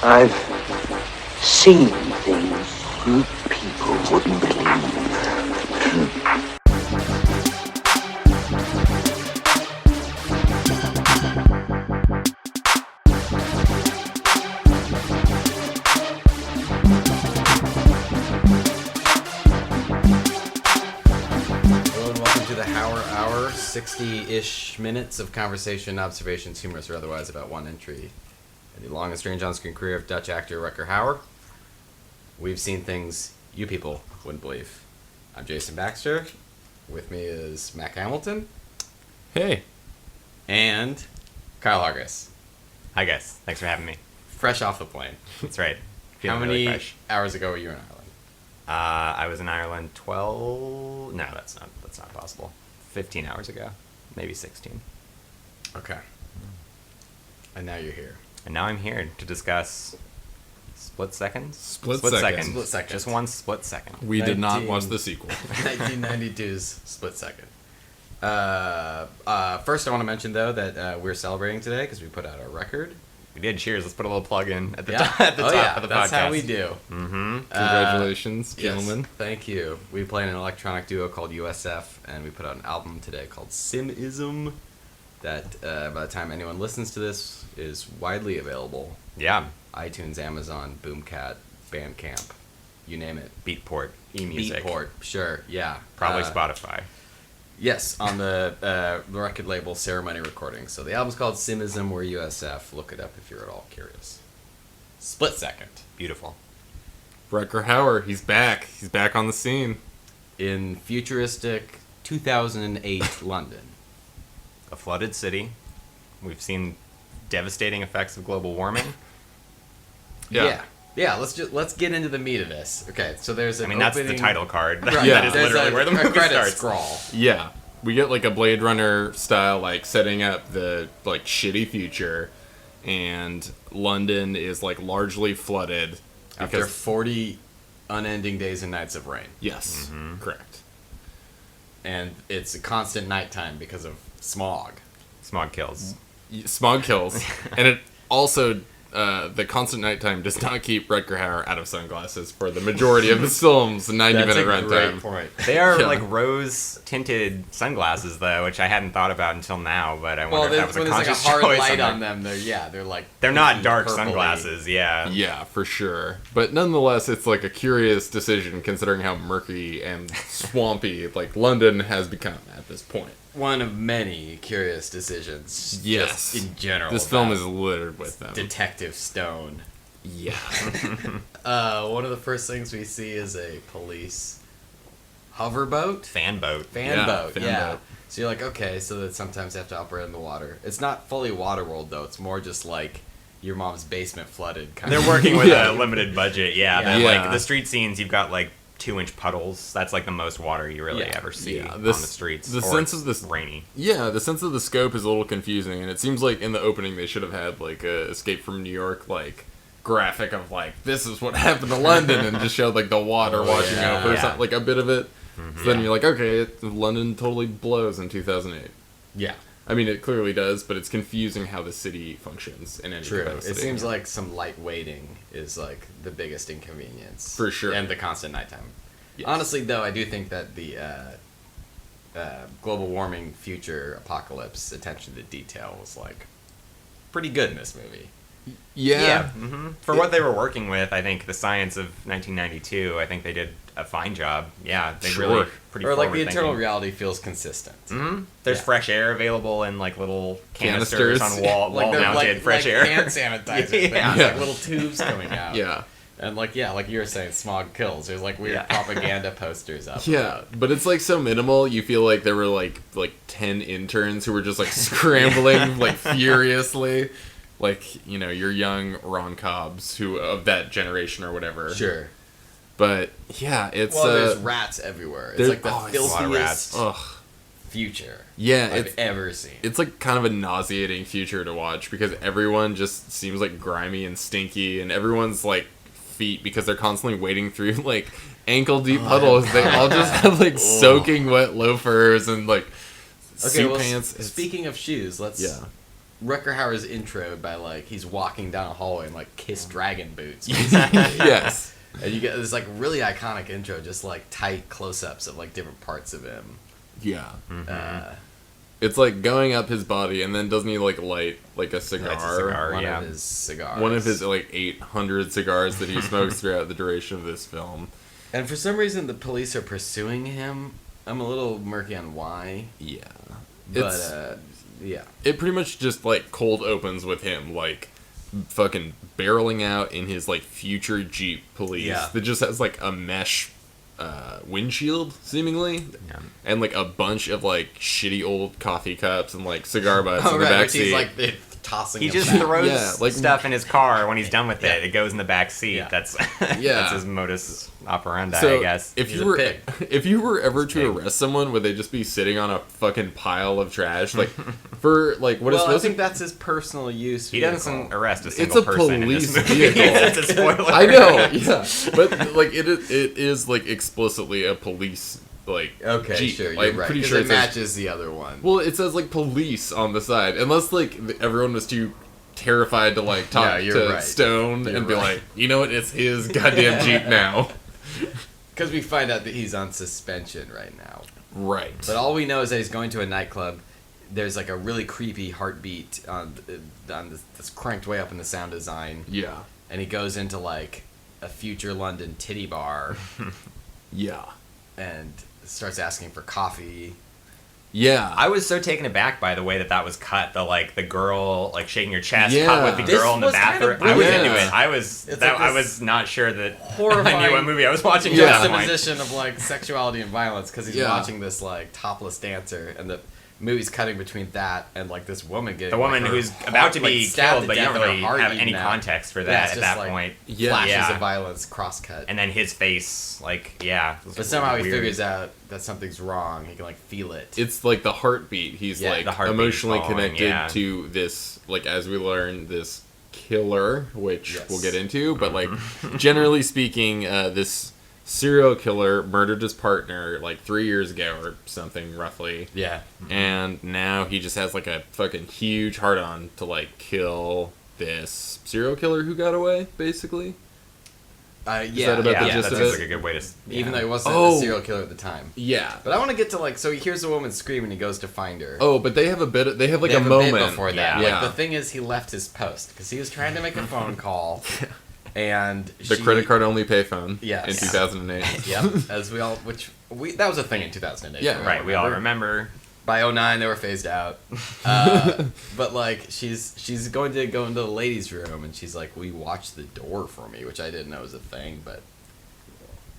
I've seen things you people wouldn't believe. Hello and welcome to the Hauer Hour, 60-ish minutes of conversation, observations, humorous or otherwise, about one entry in the long and strange on-screen career of Dutch actor Rutger Hauer. We've seen things you people wouldn't believe. I'm Jason Baxter. With me is Mac Hamilton. Hey. And Kyle Hargis. Hi guys, thanks for having me. Fresh off the plane. That's right. How Feeling many really fresh. hours ago were you in Ireland? I was in Ireland 12. No, that's not possible. 15 hours ago, maybe 16. Okay. And now you're here. And now I'm here to discuss Split Second. Split Second. Split Second. Just one split second. We did not 19 watch the sequel. 1992's Split Second. First, I want to mention, though, that we're celebrating today because we put out our record. We did. Cheers. Let's put a little plug in at the Yeah. top, of the podcast. That's how we do. Mm-hmm. Congratulations, Yes, gentlemen. thank you. We play in an electronic duo called USF, and we put out an album today called Simism that, by the time anyone listens to this, is widely available. Yeah. iTunes, Amazon, Boomcat, Bandcamp, you name it. Beatport, eMusic, Beatport, sure, yeah. probably Spotify. Yes, on the record label Ceremony Recordings. So the album's called Simism, we're USF. Look it up if you're at all curious. Split Second. Beautiful. Rutger Hauer, he's back. He's back on the scene. In futuristic 2008 London. A flooded city. We've seen devastating effects of global warming. Yeah, let's get into the meat of this. Okay, so there's an That's opening... the title card. Right, Yeah. That is there's literally where the movie credit starts. scroll. Yeah. We get like a Blade Runner style, like setting up the like shitty future, and London is like largely flooded After 40 unending days and nights of rain. yes, correct. And it's a constant nighttime because of smog. Smog kills. Smog kills, and it also the constant nighttime does not keep Rutger Hauer out of sunglasses for the majority of the film's 90-minute That's a great runtime. point. They are Yeah. like rose-tinted sunglasses, though, which I hadn't thought about until now. But I wonder if that was a when there's like a conscious hard choice. light on on their- them, they're like... They're not pinky, dark purpley. sunglasses. Yeah. Yeah, for sure. But nonetheless, it's like a curious decision considering how murky and swampy like London has become at this point. One of many curious decisions. Yes. Just in general. This film about is littered with them. Detective Stone. Yeah. One of the first things we see is a police hoverboat? Fan boat. Fan boat, fan yeah. boat. So you're like, okay, so that sometimes they have to operate in the water. It's not fully Waterworld, though. It's more just like your mom's basement flooded. Kind They're of. working with Yeah. a limited budget. Yeah. Yeah. They're, Yeah. Like the street scenes, you've got like 2-inch puddles. That's like the most water you really Yeah. ever see Yeah, on this- the streets. the or sense it's of this- rainy. Yeah, the sense of the scope is a little confusing, and it seems like in the opening they should have had like a Escape from New York like graphic of like this is what happened to London, and just showed like the water washing yeah. over, Yeah. something, like a bit of it. So then you're like, okay, London totally blows in 2008. Yeah, I mean, it clearly does, but it's confusing how the city functions in any true. capacity. It seems like some light waiting is like the biggest inconvenience. For sure. And the constant nighttime. Yes. Honestly, though, I do think that the global warming future apocalypse attention to detail was like pretty good in this movie. Yeah. For what they were working with, I think the science of 1992, I think they did a fine job. Yeah, they Sure. really pretty Or like the forward-thinking. internal reality feels consistent. There's Yeah. fresh air available in like little canisters, Canisters. on wall they're mounted fresh like air. hand sanitizer things, Yeah. like little tubes coming out. Yeah. And like like you were saying, smog kills. There's like weird Yeah. propaganda posters up. Yeah, about- but it's like so minimal. You feel like there were like 10 interns who were just like scrambling like furiously, like your young Ron Cobbs who of that generation or whatever. Sure. But yeah, it's Well, there's rats everywhere. It's there's like the always a lot of rats. filthiest ugh. future Yeah, I've ever seen. it's like kind of a nauseating future to watch because everyone just seems like grimy and stinky, and everyone's like feet because they're constantly wading through like ankle deep puddles. They all just have like soaking wet loafers and like suit well, pants. Speaking of shoes, let's Yeah. Rutger Hauer's intro by like he's walking down a hallway in like Kiss Dragon boots. Yes. And you get this like really iconic intro, just like tight close-ups of like different parts of him. Yeah. Uh, It's like going up his body, and then doesn't he like light like a cigar? Lights a cigar. one yeah. of his cigars. One of his like 800 cigars that he smokes throughout the duration of this film. And for some reason, the police are pursuing him. I'm a little murky on why, Yeah. but yeah. It pretty much just like cold opens with him like fucking barreling out in his like future Jeep police Yeah. that just has like a mesh windshield seemingly, and like a bunch of like shitty old coffee cups and like cigar butts in the back which he's seat. like tossing. He him just back. throws Yeah, like- stuff in his car when he's done with Yeah. it. It goes in the back seat. Yeah. That's Yeah. that's his modus operandi, So I guess. if He's you a were pig. if you were ever to Pig. arrest someone, would they just be sitting on a fucking pile of trash like for like what is Well, I supposed think to? that's his personal use. He vehicle. doesn't arrest a It's single a person in police this movie. vehicle. That's a spoiler. I know, yeah, but like it is like explicitly a police like Okay, Jeep. sure, Like, you're right. pretty 'Cause sure it it says- matches the other one. Well, it says like police on the side, unless like everyone was too terrified to like talk Yeah, you're to right. Stone You're and be right. like, you know what, it's his goddamn Jeep now. Because we find out that he's on suspension right now. Right. But all we know is that he's going to a nightclub. There's like a really creepy heartbeat on that's cranked way up in the sound design. Yeah. And he goes into like a future London titty bar Yeah. and starts asking for coffee. Yeah. I was so taken aback by the way that was cut. The girl like shaking her chest, Yeah. cut with the This girl in the was kind of bathroom. I was brilliant. into it. I was It's that, like I this was not sure that horrifying I knew what movie I was watching. Yeah. at that point. Juxtaposition of like sexuality and violence because he's Yeah. watching this like topless dancer and the movie's cutting between that and like this woman getting The woman like, her who's heart, about to like, be stabbed killed, to but you death don't and her really heart have eaten any out. context for Yeah, that it's at just, that like, point. Yeah. Flashes Yeah. of violence cross-cut. And then his face, like, yeah. it was But somehow he weird. figures out that something's wrong. He can like feel it. It's like the heartbeat. He's Yeah, like the heartbeat emotionally following, connected yeah. to this, like as we learn, this killer, which Yes. we'll get into. But like generally speaking, this serial killer murdered his partner like 3 years ago or something roughly. Yeah. And now he just has like a fucking huge heart on to like kill this serial killer who got away, basically. Yeah. that about the Yeah, gist that of sounds it? like a good way to. Even yeah. though he wasn't Oh. a serial killer at the time. Yeah. But I want to get to like so he hears the woman scream and he goes to find her. Oh, but they have a bit. They have like They have a bit moment before that. Yeah. Like, the thing is, he left his post because he was trying to make a phone call, and the credit card only payphone. Yes. In 2008. Yep, as that was a thing in 2008. Yeah, we Right, we all remember. remember. By 09, they were phased out. But like, she's going to go into the ladies' room, and she's like, "Will you watch the door for me?" Which I didn't know was a thing, but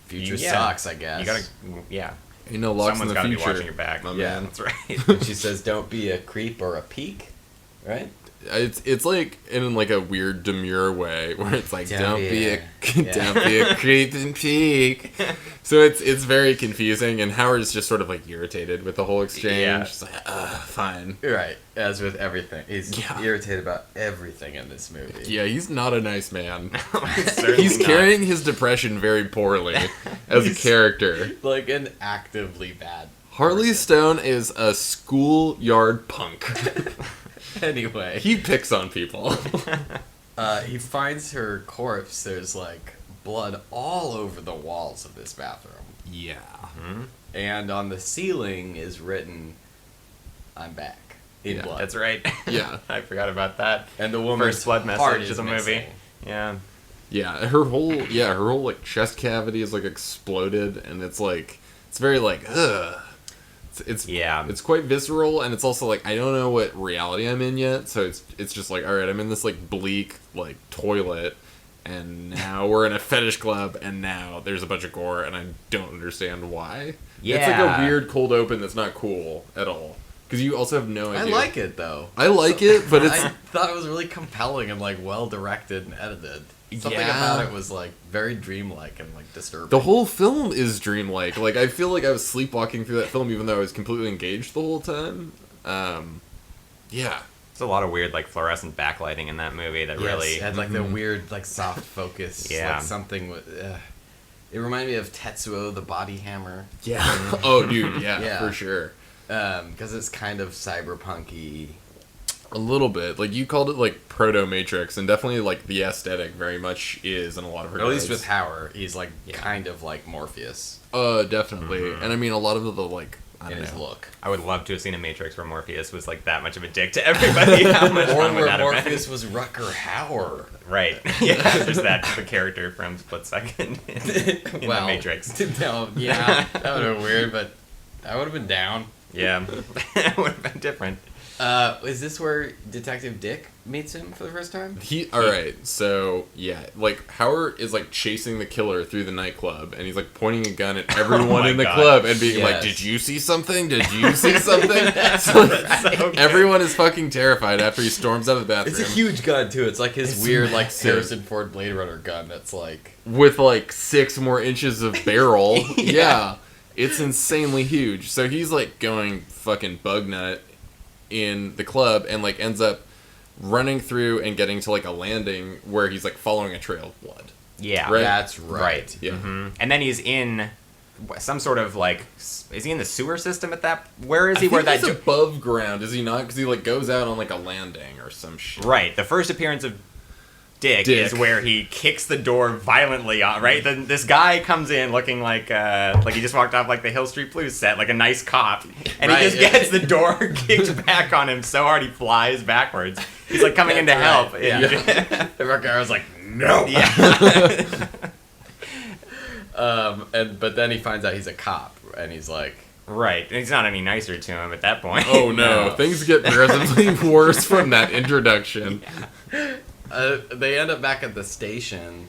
future Yeah. sucks, I guess. You gotta, yeah. Ain't no locks Someone's in gotta the be future. watching your back. my Yeah. man. That's right. And she says, "Don't be a creep or a peek," right? It's like in like a weird demure way where it's like Don't don't be be a- a yeah. don't be a creep and peek. So it's very confusing, and Howard's just sort of like irritated with the whole exchange. Yeah. Just like fine. Right, as with everything, he's Yeah. irritated about everything in this movie. Yeah, he's not a nice man. Certainly He's not. carrying his depression very poorly as a He's- character. Like an actively bad. Harley Stone is a schoolyard punk. Anyway, He picks on people. he finds her corpse. There's like blood all over the walls of this bathroom, Yeah. and on the ceiling is written, "I'm back." In Yeah, blood. That's right. Yeah. I forgot about that. And the woman's First blood heart message is of the movie. missing. Yeah. Yeah, her whole like chest cavity is like exploded, and it's like it's very like ugh. It's Yeah. It's quite visceral, and it's also like I don't know what reality I'm in yet, so it's just like all right, I'm in this like bleak like toilet, and now we're in a fetish club, and now there's a bunch of gore, and I don't understand why. It's like Yeah. a weird cold open that's not cool at all because you also have no I idea. like it though. I like it, but it's I thought it was really compelling and like well directed and edited. Something Yeah. about it was like very dreamlike and like disturbing. the whole film is dreamlike. Like I feel like I was sleepwalking through that film, even though I was completely engaged the whole time. Yeah, There's a lot of weird, like, fluorescent backlighting in that movie that Yes, really. it had like the weird like soft focus. Yeah. Like something with. It reminded me of Tetsuo the Body Hammer. yeah. Oh, dude, yeah, Yeah. for sure. Because it's kind of cyberpunky. A little bit. Like, you called it, like, proto-Matrix, and definitely, like, the aesthetic very much is in a lot of regards. At least with Hauer, he's like kind of like Morpheus Definitely. And I mean, a lot of the, like, I in don't his know. look. I would love to have seen a Matrix where Morpheus was like that much of a dick to everybody. How much Or fun would where that have been? Morpheus was Rutger Hauer. Right. Yeah, there's the character from Split Second in the Matrix. No, yeah, that would have been weird, but I would have been down. Yeah, it would have been different. Is this where Detective Dick meets him for the first time? Alright, so, yeah, like, Howard is, like, chasing the killer through the nightclub, and he's, like, pointing a gun at everyone my in the God. club, and being Yes. like, did you see something? Did you see something? So, good. everyone is fucking terrified after he storms out of the bathroom. It's a huge gun too. It's like his It's weird, like massive. Harrison Ford Blade Runner gun. That's like With, like, 6 more inches of barrel. Yeah. Yeah. It's insanely huge. So he's, like, going fucking bug nut in the club, and, like, ends up running through and getting to, like, a landing where he's, like, following a trail of blood. Yeah. Right. that's right. Yeah. And then he's in some sort of like, is he in the sewer system at that? Where is he? I Where think that? he's above ground, is he not? Because he, like, goes out on, like, a landing or some shit. Right. The first appearance of Dick is where he kicks the door violently on, right? Then this guy comes in looking like he just walked off like the Hill Street Blues set, like a nice cop, and Right, he just yeah. gets the door kicked back on him so hard he flies backwards. He's like coming in to help. Right, yeah. The Rutger was like, no. Yeah. But then he finds out he's a cop, and he's like, Right. And he's not any nicer to him at that point. Oh no, No. things get progressively worse from that introduction. they end up back at the station.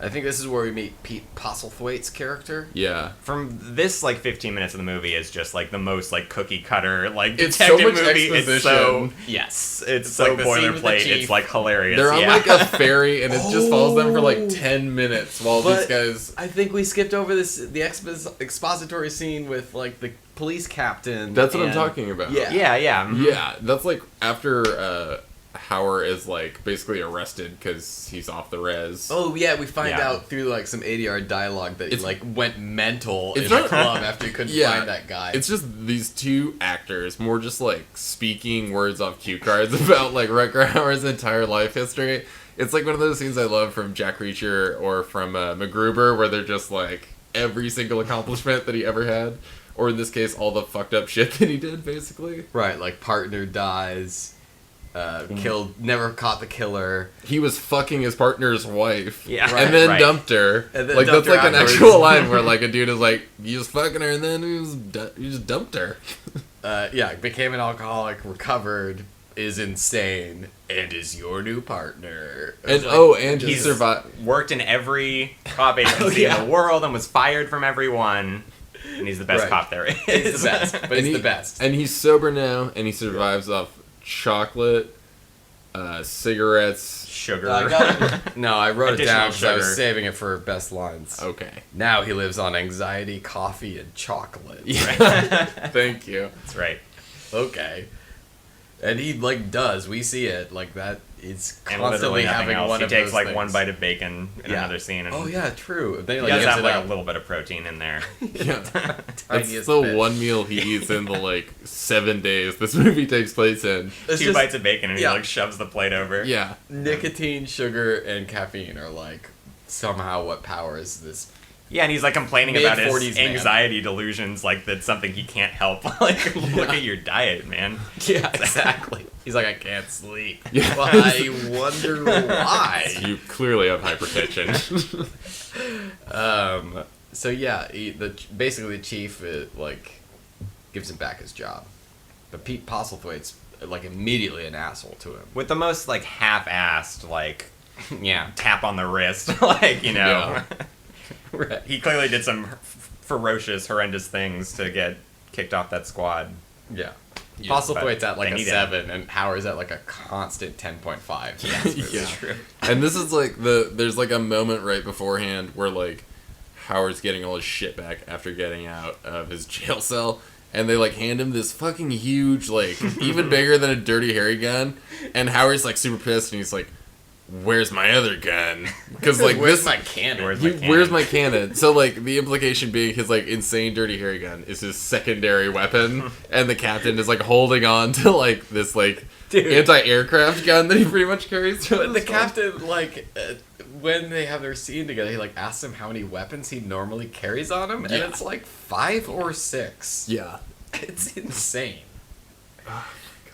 I think this is where we meet Pete Postlethwaite's character. Yeah. From this, like, 15 minutes of the movie is just, like, the most, like, cookie-cutter, like, It's so detective much movie. It's so... exposition. Yes, It's It's so like the scene with the boilerplate. chief. It's, like, hilarious. They're on, yeah. like, a ferry, and it just follows them for, like, Oh. 10 minutes while But these guys... I think we skipped over the expository scene with like the police captain. That's what I'm and- talking about. Yeah. Yeah. mhm. Yeah, that's, like, after, Hauer is, like, basically arrested because he's off the res. Oh yeah, we find Yeah. out through like some ADR dialogue that he It's- like went mental It's in the not- club after he couldn't Yeah. find that guy. It's just these two actors, more just, like, speaking words off cue cards about, like, Rutger Hauer's entire life history. It's, like, one of those scenes I love from Jack Reacher or from MacGruber, where they're just, like, every single accomplishment that he ever had. Or in this case, all the fucked up shit that he did, basically. right, like partner dies, killed, never caught the killer. He was fucking his partner's wife. Yeah. And then Right. dumped her. And then Like, dumped that's her like an afterwards. actual line where, like, a dude is like, you just fucking her, and then he just dumped her. Yeah, became an alcoholic, recovered, is insane, and is your new partner. And, It's and he He's survived. worked in every cop agency Oh, yeah. in the world and was fired from everyone. And he's the best Right. cop there is. He's the best, but And he's the best. And he's sober now, and he survives off chocolate, cigarettes. Sugar. No, I wrote it Additional down because I was sugar. saving it for best lines. Okay. Now he lives on anxiety, coffee, and chocolate. Thank you. That's right. Okay. And he like does. We see it like that. It's And constantly literally nothing having else. one He of takes those like things. one bite of bacon in Yeah. another scene. And Oh yeah, true. They He like does gives have it like up. a little bit of protein in there. Yeah. That's Tiniest the bit. one meal he eats in the, like, 7 days this movie takes place in. It's Two just bites of bacon and yeah. he like shoves the plate over. Yeah. nicotine, sugar, and caffeine are like somehow what powers this. Yeah, and he's like complaining about his Mid-40s man. anxiety delusions, like that's something he can't help. Like, look at your diet, man. Yeah, exactly. He's like, I can't sleep. Yeah. Well, I wonder why. You clearly have hypertension. So yeah, basically the chief like gives him back his job, but Pete Postlethwaite's like immediately an asshole to him. With the most like half-assed like Yeah, tap on the wrist, like, you know. right. He clearly did some ferocious, horrendous things to get kicked off that squad. Yeah. Yeah, Postlethwaite's at like they a need 7, and Howard's at like a constant 10.5. Yeah. True. And this is like there's like a moment right beforehand where, like, Howard's getting all his shit back after getting out of his jail cell, and they like hand him this fucking huge, like, even bigger than a Dirty Harry gun, and Howard's like super pissed, and he's like, where's my other gun? Because like Where's my cannon? Where's my cannon? So like the implication being his like insane dirty hairy gun is his secondary weapon, and the captain is like holding on to like this like anti-aircraft gun that he pretty much carries. But the captain, like, when they have their scene together, he like asks him how many weapons he normally carries on him, and it's like 5 or 6. Yeah. It's insane. Oh my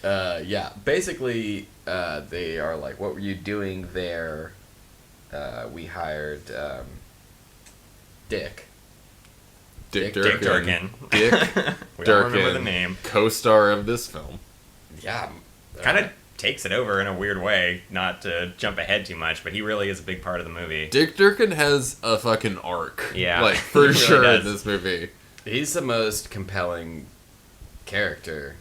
god. Yeah. Basically, they are like, "What were you doing there?" We hired Dick. Dick Dick Durkin. Durkin. Dick We don't remember Durkin, the name. co-star of this film. Yeah. Kind of takes it over in a weird way, not to jump ahead too much, but he really is a big part of the movie. Dick Durkin has a fucking arc. Yeah. Like, He for really sure does. in this movie. He's the most compelling character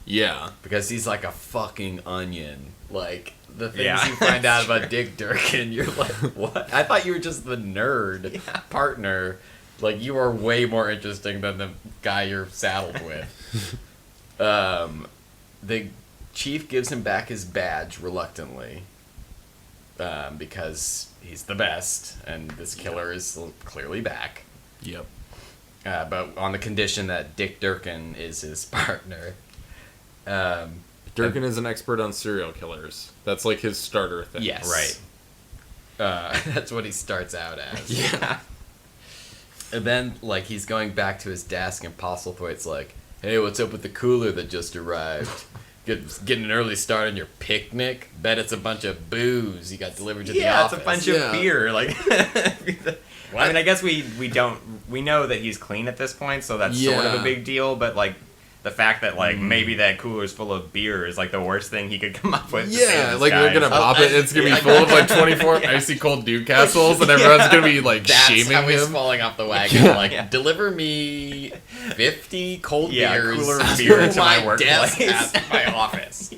Yeah. because he's like a fucking onion. Like, the things Yeah, you find out that's about true. Dick Durkin, you're like, what? I thought you were just the nerd partner. Like, you are way more interesting than the guy you're saddled with. The chief gives him back his badge reluctantly. Because he's the best, and this killer is clearly back. Yep. But on the condition that Dick Durkin is his partner. Durkin is an expert on serial killers. That's like his starter thing. Yes. Right. That's what he starts out as. Yeah. And then, like, he's going back to his desk, and Postlethwaite's like, "Hey, what's up with the cooler that just arrived? Getting an early start on your picnic? Bet it's a bunch of booze you got delivered to the office." It's a bunch Yeah. of beer. Like, I mean, I guess we know that he's clean at this point, so that's sort of Yeah. a big deal. But like, the fact that like maybe that cooler's full of beer is like the worst thing he could come up with. to say to Yeah, this like guy. they're gonna pop it. It's gonna be yeah. full of like 24 icy cold Newcastles, and everyone's gonna be like That's shaming how he's him. falling off the wagon. Yeah. Like, Yeah. deliver me 50 cold beers cooler of beer to my desk workplace. at my office.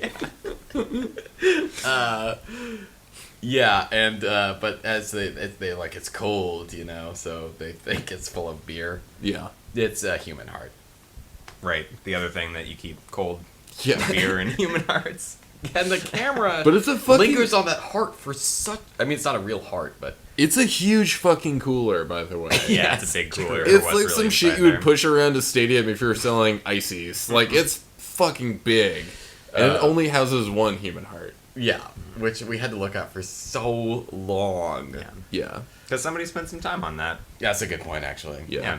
Yeah, and but as they like, it's cold, you know, so they think it's full of beer. Yeah, It's a human heart. Right. The other thing that you keep cold yeah. beer in human hearts. And the camera But it's a fucking. lingers on that heart for such. I mean, it's not a real heart, but It's a huge fucking cooler, by the way. Yeah, it's a big cooler. for It's what's like really some shit inside you would there. push around a stadium if you were selling ices. Like, it's fucking big. And it only houses one human heart. yeah, which we had to look at for so long. Yeah. Yeah. Because somebody spent some time on that. That's a good point, actually. Yeah. Yeah.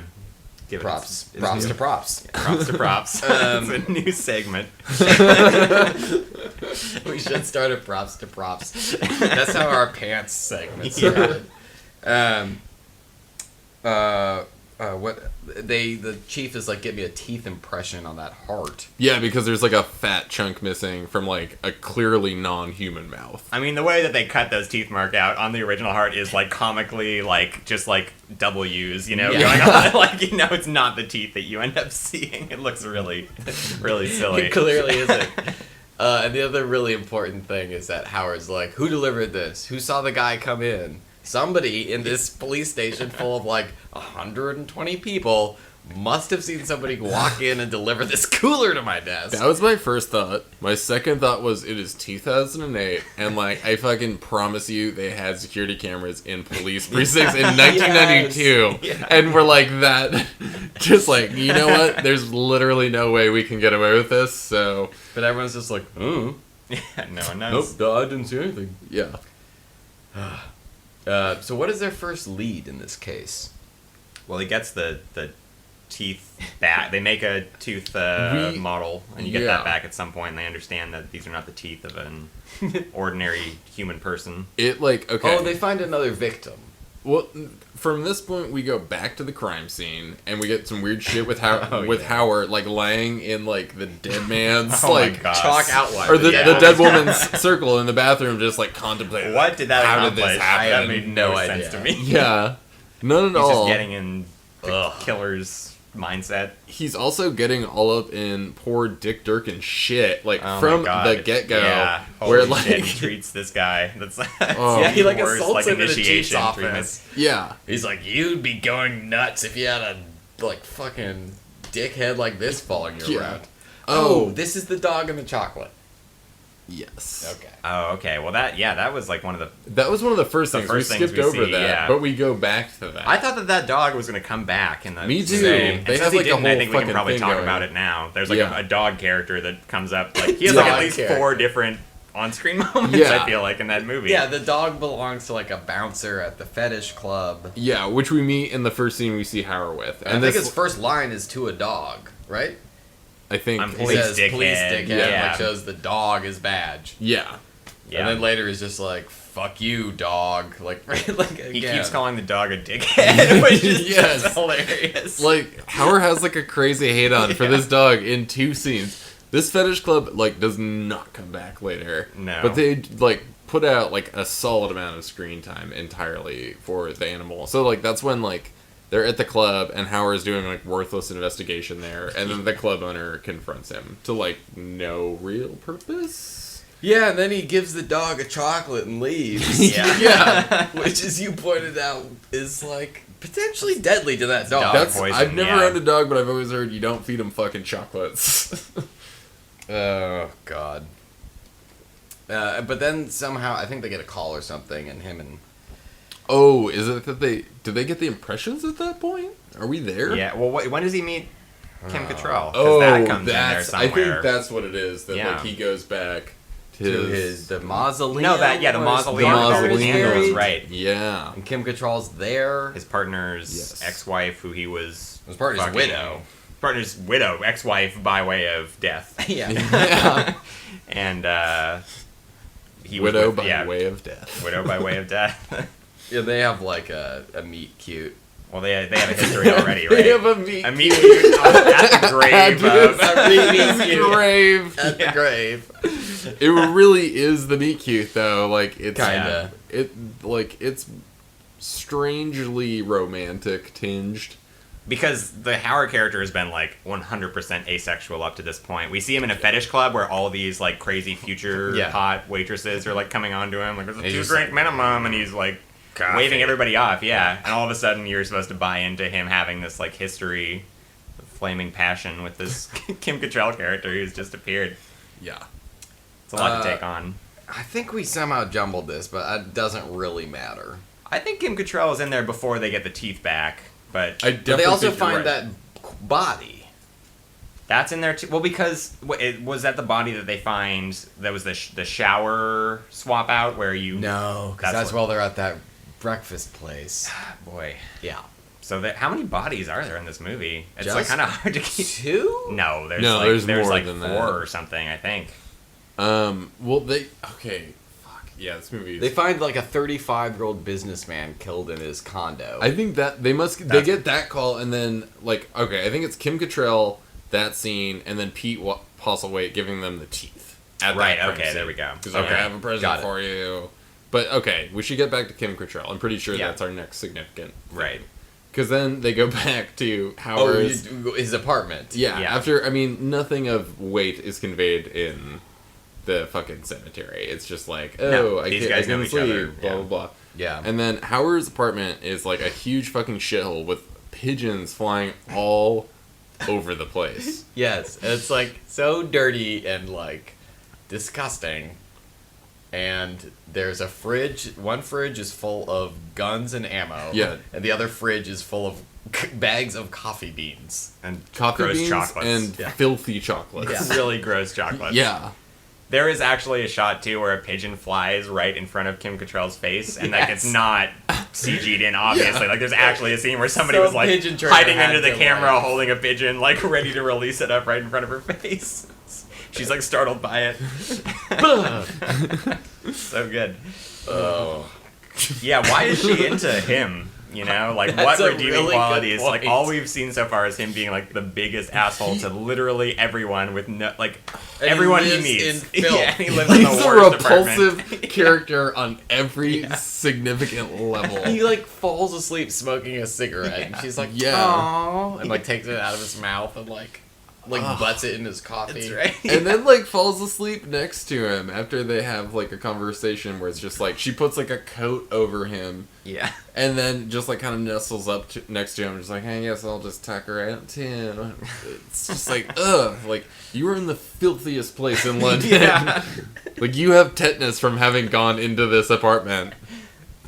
Give Props. It Props its to new- props. Props to props. Um, It's a new segment. We should start a props to props. That's how our pants segment Yeah. started. The chief is like, "Give me a teeth impression on that heart." Yeah, because there's like a fat chunk missing from like a clearly non-human mouth. I mean, the way that they cut those teeth mark out on the original heart is like comically like just like W's, you know, Yeah. going on. Like, you know, it's not the teeth that you end up seeing. It looks really, really silly. It clearly isn't. And the other really important thing is that Howard's like, "Who delivered this? Who saw the guy come in? Somebody in this police station full of like 120 people must have seen somebody walk in and deliver this cooler to my desk." That was my first thought. My second thought was it is 2008, and like I fucking promise you, they had security cameras in police precincts in 1992, Yes. Yeah. and we're like that. Just like, you know what? There's literally no way we can get away with this. So But everyone's just like, "Oh, Yeah, no one nope, knows. no, I didn't see anything." yeah, So what is their first lead in this case? Well, he gets the teeth back. They make a tooth model, and you get yeah. that back at some point. And they understand that these are not the teeth of an ordinary human person. it like okay. Oh, they find another victim. Well, from this point, we go back to the crime scene, and we get some weird shit with Oh, yeah. Howard, like laying in like the dead man's Oh my like God. Chalk outline. or the Yeah. dead woman's circle in the bathroom, just like contemplating. What did that How did accomplish? this happen? That made no No sense idea. to me. Yeah, none at He's all. just getting in the killer's mindset. He's also getting all up in poor Dick Durkin shit, like Oh from my God. the get go, Yeah. where Holy like shit, he treats this guy. That's Oh. Yeah, he like worse, assaults like him in the chief's initiation office. treatment. yeah, He's like, "You'd be going nuts if you had a like fucking dickhead like this following you Yeah. around." Oh. Oh, this is the dog and the chocolate. Yes. Okay. Oh, okay. Well, that was like one of the. That was one of the first things. first We things skipped we over see, that, yeah. but we go back to that. I thought that dog was going to come back in the. Me too. Same. They And have, since he like, a didn't, I whole think we can fucking probably thing talk going. about it now. There's like Yeah. a dog character that comes up. Like he has like Dog at least character. 4 different on-screen moments. Yeah. I feel like in that movie. Yeah, the dog belongs to like a bouncer at the fetish club. Yeah, which we meet in the first scene we see Hauer with. And I think his first line is to a dog, right? I think I'm He Police says, dickhead. police dickhead, Yeah. which shows the dog is badge. yeah. Yeah. And then later he's just like, fuck you, dog. Like, like He again. keeps calling the dog a dickhead, which is Yes. just hilarious. Like, Hauer has like a crazy hate on for this dog in 2 scenes. This fetish club like does not come back later. No. But they like put out like a solid amount of screen time entirely for the animal. So like that's when like they're at the club and Hauer's doing like worthless investigation there, and then the club owner confronts him to like no real purpose. Yeah, and then he gives the dog a chocolate and leaves. Yeah. Yeah. Which, as you pointed out, is like potentially deadly to that dog. Dog That's poison, I've never yeah. owned a dog, but I've always heard you don't feed him fucking chocolates. Oh God. But then somehow I think they get a call or something, and him and Oh, is it that did they get the impressions at that point? Are we there? Yeah. Well, when does he meet Kim Cattrall? 'Cause Oh, that comes in there that's. I somewhere. think that's what it is. That Yeah. like he goes back to the mausoleum. No, the where his mausoleum. daughter is mausoleum. buried. Right. Yeah. And Kim Cattrall's there. His partner's Yes. ex-wife, who he was. His partner's fucking- widow. Partner's widow, ex-wife by way of death. Yeah. Yeah. And he was Widow with- by yeah, way of death. widow by way of death. Yeah, they have like a meet cute. Well, they have a history already, right? They have a meet. A meet cute at the grave. of- grave. At the grave. It really is the meet cute though. Like it's Kinda. it's strangely romantic tinged. Because the Hauer character has been like 100% asexual up to this point. We see him in a fetish club where all these like crazy future Yeah. hot waitresses are like coming on to him like there's a He's 2 just drink minimum, and he's like waving everybody off. Yeah, and all of a sudden you're supposed to buy into him having this like history of flaming passion with this Kim Cattrall character who's just appeared. Yeah. It's a lot to take on. I think we somehow jumbled this, but it doesn't really matter. I think Kim Cattrall is in there before they get the teeth back, but I But definitely they also think you're find right. that body. that's in there too. Well, because was that the body that they find that was the shower swap out where you No, because That's that's what- while they're at that breakfast place. boy. Yeah. So how many bodies are there in this movie? It's like Just kind of hard to keep. 2? No, there's No, like there's there's more like than 4 that. or something. I think. Well, okay. Fuck. Yeah, this movie is... They find like a 35-year-old businessman killed in his condo. I think that they get that call, and then like okay, I think it's Kim Cattrall, that scene, and then Pete Postlethwaite giving them the teeth. At Right, that okay, crime there scene. we go. Because Okay, I have a present got it. for you. But okay, we should get back to Kim Cattrall. I'm pretty sure Yeah. that's our next significant. Right. Because then they go back to oh, Howard's. his apartment. Yeah, Yeah. after, I mean, nothing of weight is conveyed in the fucking cemetery. It's just like, No, oh, I these can't, guys I know can each sleep, other, blah, yeah. blah, blah. Yeah. And then Howard's apartment is like a huge fucking shithole with pigeons flying all over the place. Yes, it's like so dirty and like disgusting. And there's a fridge. One fridge is full of guns and ammo. Yeah. And the other fridge is full of bags of coffee beans. And Coffee gross beans chocolates. and Yeah. filthy chocolates. Yeah. really gross chocolates. Yeah. There is actually a shot too where a pigeon flies right in front of Kim Cattrall's face, and like it's Yes. not CG'd in. Obviously, Yeah. like there's actually a scene where somebody Some was like pigeon trainer hiding had under the to, camera, like- holding a pigeon, like ready to release it up right in front of her face. She's like startled by it. So good. Oh. Yeah, why is she into him? You know, like That's what a redeeming really good qualities? Like point. all we've seen so far is him being like the biggest asshole to literally everyone with no like And he everyone he lives meets. in filth. Yeah, he lives in the He's a worst repulsive apartment. character on every significant level. He like falls asleep smoking a cigarette, and she's like, Yeah. "Aww," and like takes it out of his mouth and like, butts it in his coffee. That's right. And then, like, falls asleep next to him after they have, like, a conversation where it's just, like, she puts, like, a coat over him. Yeah. And then just, like, kind of nestles up next to him. Just like, hey, I guess I'll just tuck her out, too. It's just like, ugh. Like, you were in the filthiest place in London. Yeah. Like, you have tetanus from having gone into this apartment.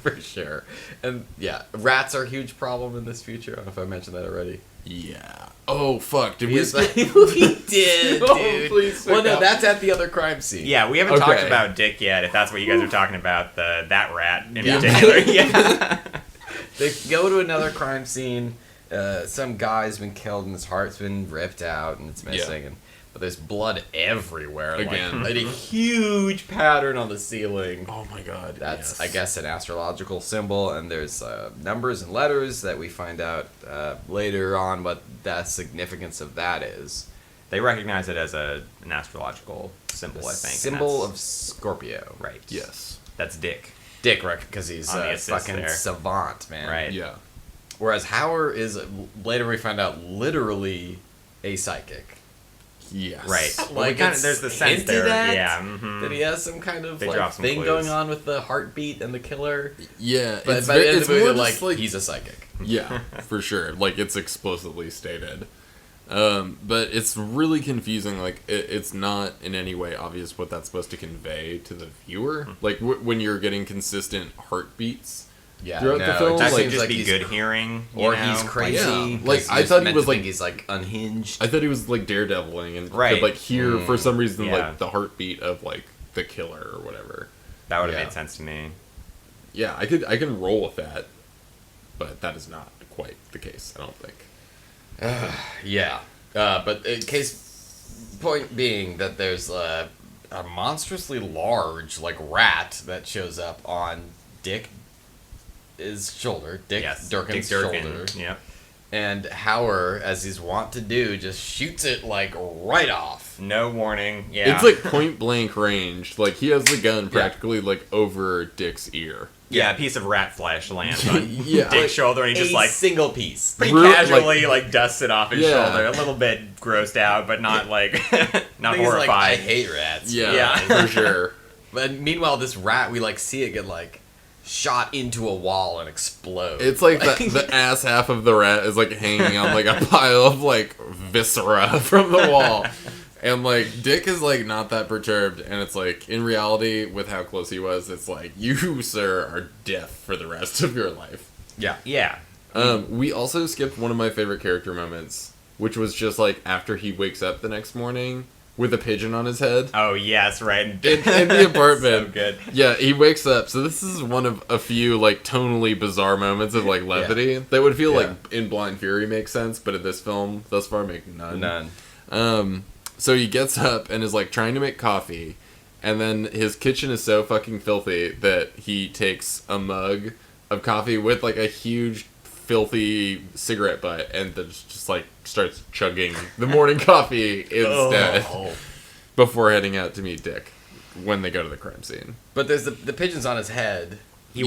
For sure. And, yeah, rats are a huge problem in this future. I don't know if I mentioned that already. Yeah. Oh, fuck. Did we Because, skip? we did, Oh, dude. please Well, no, pick up. that's at the other crime scene. Yeah, we haven't talked Okay. about Dick yet, if that's what you guys are talking about, that rat in Yeah. particular. Yeah. They go to another crime scene. Some guy's been killed and his heart's been ripped out and it's missing. Yeah. But there's blood everywhere. Again. Like a huge pattern on the ceiling. Oh, my God. That's, yes. I guess, an astrological symbol. And there's numbers and letters that we find out later on what the significance of that is. They recognize it as an astrological symbol, I think. and Symbol that's- of Scorpio. Right. Yes. That's Dick. Dick, right? Because he's On the a assist fucking there. savant, man. Right. Yeah. Whereas Hauer is, later we find out, literally a psychic. Yes. Right. Well, Like, kinda, it's there's the sense hinted there. at Yeah. mhm. that he has some kind of They like, drop some thing clues. going on with the heartbeat and the killer. Yeah. But it's by the ve- end of it's the movie, more they're just, like, he's a psychic. Yeah, for sure. Like, it's explicitly stated. But it's really confusing. Like, it's not in any way obvious what that's supposed to convey to the viewer. Like, when you're getting consistent heartbeats. Yeah, Throughout the film, That like- could just like be he's- good hearing. you or know? he's crazy. Yeah. 'cause Like, I you're thought he meant was, to think like- he's like unhinged. I thought he was, like, daredeviling and Right. could, like, hear, for some reason, Yeah. like, the heartbeat of, like, the killer or whatever. That would have Yeah. made sense to me. Yeah, I can roll with that. But that is not quite the case, I don't think. Yeah, but point being that there's a monstrously large like rat that shows up on Dick's shoulder, Yes. Durkin's Dick Durkin. shoulder, Yep. and Hauer, as he's wont to do, just shoots it like right off. No warning. Yeah. It's like point blank range. Like, he has the gun practically, like, over Dick's ear. yeah, a piece of rat flesh lands on Yeah. Dick's shoulder, and he just like single piece. pretty Real- casually like dusts it off his Yeah. shoulder, a little bit grossed out, but not like not Thing is, like, I horrified. hate rats. Yeah, Yeah. for sure. But meanwhile, this rat, we like see it get like shot into a wall and explode. It's like the ass half of the rat is like hanging on like a pile of like viscera from the wall. And like Dick is like not that perturbed, and it's like in reality with how close he was, it's like you, sir, are deaf for the rest of your life. yeah. Yeah. We also skipped one of my favorite character moments, which was just like after he wakes up the next morning with a pigeon on his head. Oh yes, right. In the apartment. So good. Yeah, he wakes up. So this is one of a few like tonally bizarre moments of like levity that would feel Yeah. like in Blind Fury make sense, but in this film thus far make none. None. So he gets up and is like trying to make coffee, and then his kitchen is so fucking filthy that he takes a mug of coffee with like a huge filthy cigarette butt and then just like starts chugging the morning coffee instead Oh. before heading out to meet Dick when they go to the crime scene. But there's the pigeon's on his head. He Yeah.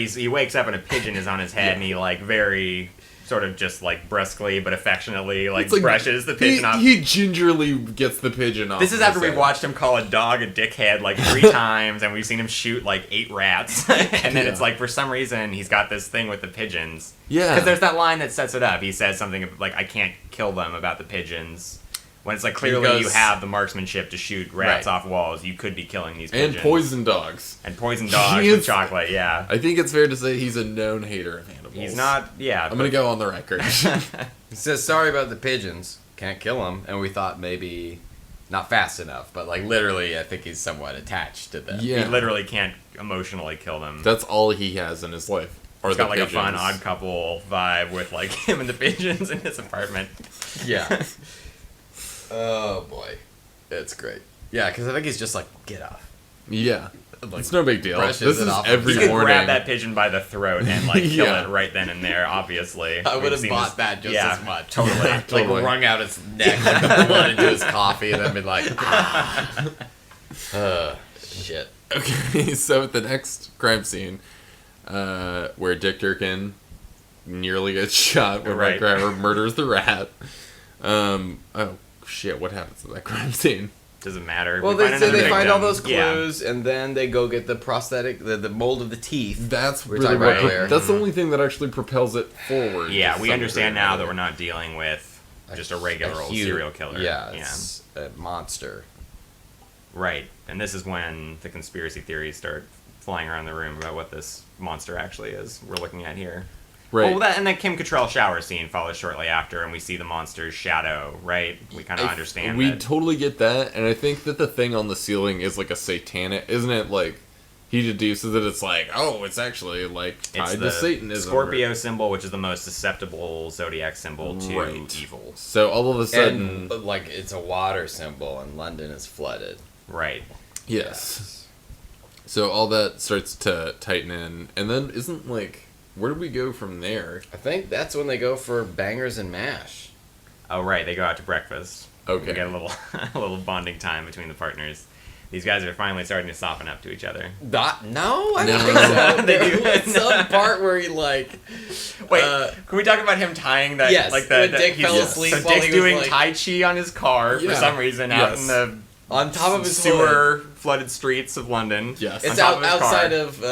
he wakes up and a pigeon is on his head, and he like very sort of just like brusquely but affectionately like, It's like brushes the pigeon off. He gingerly gets the pigeon off. This is of after his we've head. watched him call a dog a dickhead like 3 times, and we've seen him shoot like 8 rats. And then it's like, for some reason, he's got this thing with the pigeons. Yeah. Because there's that line that sets it up. He says something like, I can't kill them about the pigeons. When it's like, clearly Because- you have the marksmanship to shoot rats Right. off walls. You could be killing these And pigeons. poison dogs. And poison dogs He with is- chocolate, yeah. I think it's fair to say he's a known hater of animals. He's not, yeah. I'm gonna go on the record. He says sorry about the pigeons. Can't kill them. And we thought maybe not fast enough, but like literally, I think he's somewhat attached to them. Yeah. He literally can't emotionally kill them. That's all he has in his life. Or He's the got like pigeons. a fun odd couple vibe with like him and the pigeons in his apartment. Yeah. Oh boy, it's great. Yeah, because I think he's just like, get off. Yeah. Like, It's no big deal. brushes This it is off. every He could morning. grab that pigeon by the throat and like kill Yeah. it right then and there. Obviously, I would We've have seen bought this- that just yeah, as much. Totally. Like Totally. wrung out its neck, like the blood into his coffee, and then been like, shit. Okay, so at the next crime scene, where Dick Durkin nearly gets shot when Right. Rutger Hauer murders the rat. Oh shit, what happens at that crime scene? Doesn't matter. Well, We they find say another they find all victim. those clues, and then they go get the prosthetic, the mold of the teeth. That's We're really talking about what earlier. that's the only thing that actually propels it forward. Yeah, to we some understand degree. now that we're not dealing with just a regular old huge- serial killer. Yeah, it's a monster. Right. And this is when the conspiracy theories start flying around the room about what this monster actually is we're looking at here. Right. Well, and that Kim Cattrall shower scene follows shortly after, and we see the monster's shadow, right? We kind of understand We that. totally get that, and I think that the thing on the ceiling is like a satanic, isn't it? Like he deduces that it's like, oh, it's actually like It's tied the to Satanism. Scorpio symbol, which is the most susceptible zodiac symbol to Right. evil. So all of a sudden, And, like, it's a water symbol, and London is flooded. Right. yes. So all that starts to tighten in, and then isn't like, where do we go from there? I think that's when they go for bangers and mash. Oh, right. They go out to breakfast. Okay. We get a little, a little bonding time between the partners. These guys are finally starting to soften up to each other. No, I don't No. think so. They do. There's some part where he, like... Wait, Uh, can we talk about him tying that? yes, like when the Dick he's- fell asleep So while Dick's he was, doing like- Tai Chi on his car for Yeah. some reason out Yes. in the on top of his sewer flooded streets of London. Yes. On It's top out, of his outside car. of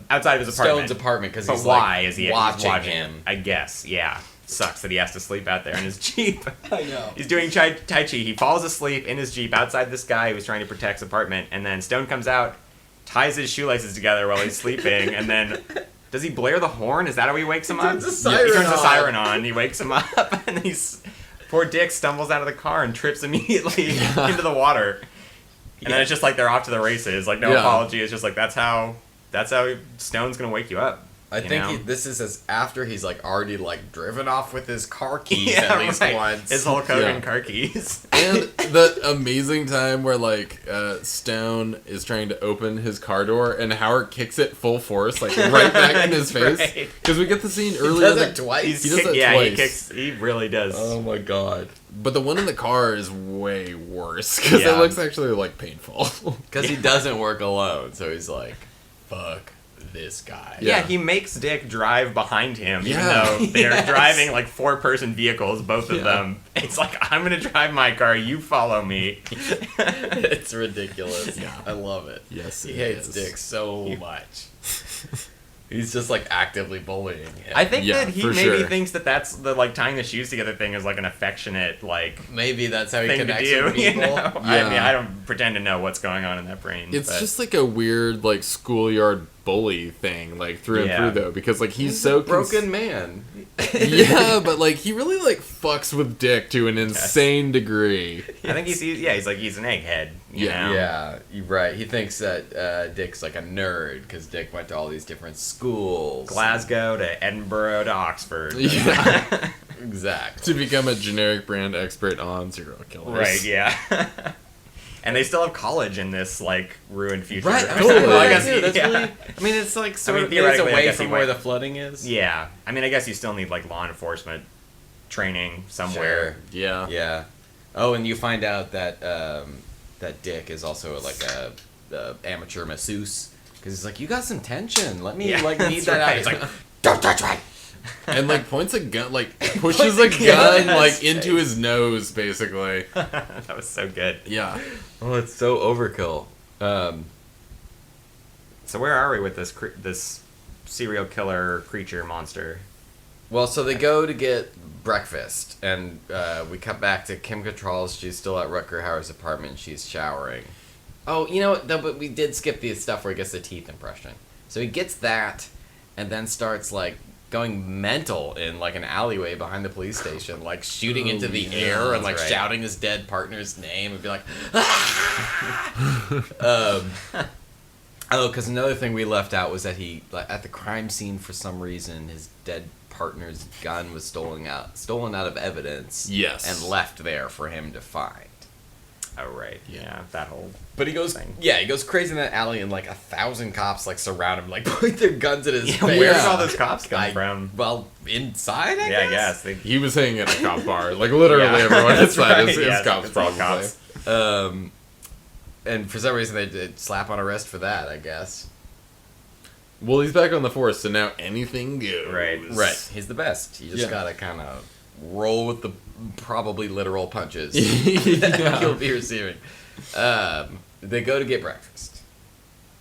outside of his apartment. Stone's apartment, because But he's why like, is he watching, he's him. I guess, yeah. Sucks that he has to sleep out there in his Jeep. I know. He's doing Tai Chi. He falls asleep in his Jeep outside this guy who's trying to protect his apartment, and then Stone comes out, ties his shoelaces together while he's sleeping, and then does he blare the horn? Is that how he wakes him up? turns the He siren turns the on. siren on. He wakes him up, and poor Dick stumbles out of the car and trips immediately into the water. And then it's just like they're off to the races. Like no Yeah. apology. It's just like that's how Stone's gonna wake you up. I you think know? this is as after he's like already like driven off with his car keys Yeah, at least right. once. His Hulk Hogan Yeah. car keys. And the amazing time where like Stone is trying to open his car door and Howard kicks it full force, like right back in his face. Right. Because we get the scene He earlier. does that- it twice. He does that yeah, twice. he kicks. He really does. Oh my god. But the one in the car is way worse because Yeah. it looks actually like painful. Because he doesn't work alone, so he's like, fuck this guy. Yeah, Yeah. he makes Dick drive behind him, even Yeah. though they're Yes. driving like 4-person vehicles, both of Yeah. them. It's like, I'm gonna drive my car, you follow me. It's ridiculous. Yeah. I love it. Yes, He it hates is. Dick so much. He's just like actively bullying him. I think Yeah, that he for maybe sure. thinks that that's the like tying the shoes together thing is like an affectionate like maybe that's how he thing to connects do. with You people. know? I Yeah. mean, I don't pretend to know what's going on in that brain. It's but just like a weird like schoolyard bully thing, like through Yeah. and through though, because like he's He's so a broken man. yeah, but like he really like fucks with Dick to an insane degree. I think he's like he's an egghead. You Yeah. know? Yeah, you're right. He thinks that Dick's like a nerd because Dick went to all these different schools. Glasgow to Edinburgh to Oxford. Yeah. Exactly. To become a generic brand expert on serial killers. Right, yeah. And they still have college in this like ruined future. Right, Totally. well, I That's guess, that's yeah. really. I mean, it's like sort mean, of it's theoretically, I away guess from he where went- the flooding is. Yeah, I mean, I guess you still need like law enforcement training somewhere. Yeah. Yeah. Oh, and you find out that that Dick is also like a amateur masseuse because he's like, you got some tension. Let me Yeah, like that's knead that out. right. He's like, don't touch me. And like points a gun, like pushes Points a a gun gun at like his into his nose, basically. That was so good. Yeah. Oh, it's so overkill. So where are we with this serial killer creature monster? Well, so they go to get breakfast, and we cut back to Kim Cattrall. She's still at Rutger Hauer's apartment. She's showering. Oh, you know what? No, but we did skip the stuff where he gets the teeth impression. So he gets that, and then starts like going mental in like an alleyway behind the police station, like shooting into the air and like right. shouting his dead partner's name and be like, ah! Oh, because another thing we left out was that he, like, at the crime scene for some reason, his dead partner's gun was stolen out of evidence. Yes. And left there for him to find. Oh right, yeah, that whole. But he goes, Thing. yeah, he goes crazy in that alley, and like 1,000 cops like surround him, like point their guns at his Yeah, face. where did all those cops come from? Well, inside, I Yeah, I guess. guess. They, He was hanging at a cop bar. Like literally Yeah. everyone That's inside right, is yes, cops it's all probably. cops. And for some reason they did slap on arrest for that, I guess. Well, he's back on the force, so now anything goes. Right. Right. He's the best. You just Yeah. gotta kind of roll with the probably literal punches Yeah. that you'll be receiving. They go to get breakfast.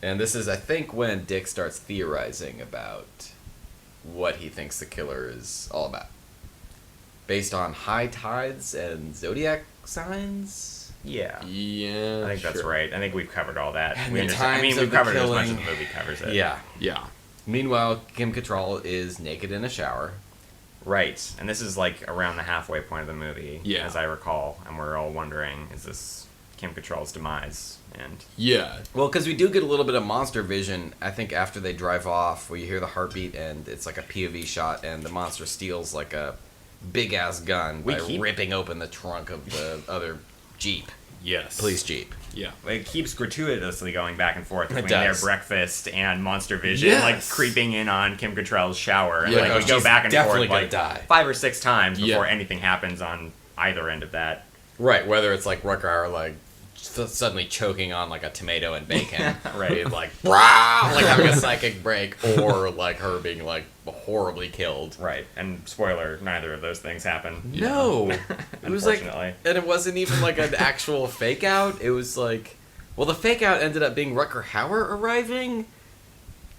And this is, I think, when Dick starts theorizing about what he thinks the killer is all about. Based on high tides and zodiac signs? Yeah. Yeah. I think that's right. I think we've covered all that. And We the understand. I mean, times we've of the covered as much as killing. the movie covers it. Yeah. Yeah. Meanwhile, Kim Cattrall is naked in a shower. Right. And this is like around the halfway point of the movie, Yeah. as I recall. And we're all wondering, is this Kim Cattrall's demise? And Yeah. Well, because we do get a little bit of monster vision, I think, after they drive off, where you hear the heartbeat, and it's like a POV shot, and the monster steals like a big-ass gun by ripping open the trunk of the other Jeep. Yes. Police Jeep. Yeah. it keeps gratuitously going back and forth between does. their breakfast and monster vision, Yes. like creeping in on Kim Cattrall's shower. And Yeah. like Oh, we go she's back and definitely forth gonna like die. 5 or 6 times before Yeah. anything happens on either end of that. Right, whether it's like Rutger Hauer, like, suddenly choking on like a tomato and bacon, Right. being like, "Rah!" like having a psychic break, or like her being like horribly killed. Right. And spoiler, neither of those things happen. No, it was like, Unfortunately. and it wasn't even like an actual fake out. It was like, well, the fake out ended up being Rutger Hauer arriving.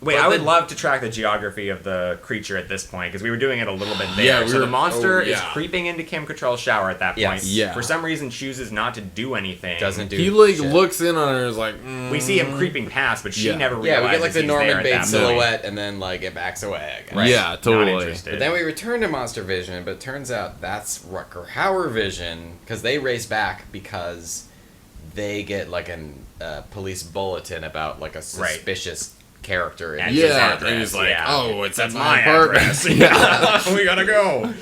Wait, But I would then- love to track the geography of the creature at this point, because we were doing it a little bit there. Yeah, we so the were- monster oh, is yeah. creeping into Kim Cattrall's shower at that Yes. point. Yeah. For some reason, chooses not to do anything. Doesn't do. He like shit. looks in on her and is like, We see him creeping past, but she Yeah. never Yeah, realizes we get like the he's Norman there at Bates that point. silhouette, and then like it backs away. I guess. Right. Yeah, Not totally. interested. But then we return to Monster Vision, but it turns out that's Rutger Hauer Vision, because they race back because they get like a police bulletin about like a suspicious character. And In his Yeah, address, and he's like, yeah. oh, it's That's at my my apartment. address. Yeah. We gotta go.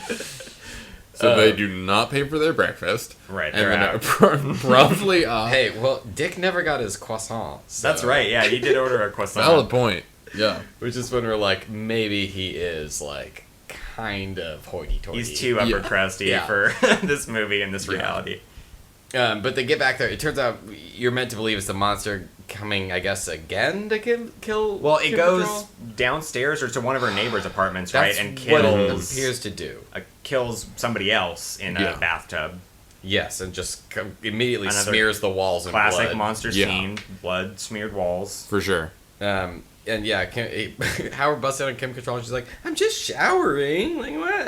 So they do not pay for their breakfast. Right, And they're then out. promptly off. Hey, well, Dick never got his croissant. So, That's right. Yeah, he did order a croissant. Valid point. Yeah. Which is when we're like, maybe he is like kind of hoity-toity. He's too upper Yeah. crusty Yeah. for this movie and this Yeah. reality. But they get back there. It turns out you're meant to believe it's the monster coming, I guess, again to kill. Well, it Kim goes Cattrall? downstairs or to one of her neighbor's apartments, That's right, and what it kills appears to do. kills somebody else in Yeah. a bathtub. Yes, and just immediately Another smears the walls in Classic blood. monster Yeah. scene: blood smeared walls. For sure. And yeah, Howard busts out on Kim Cattrall, and she's like, "I'm just showering." Like what?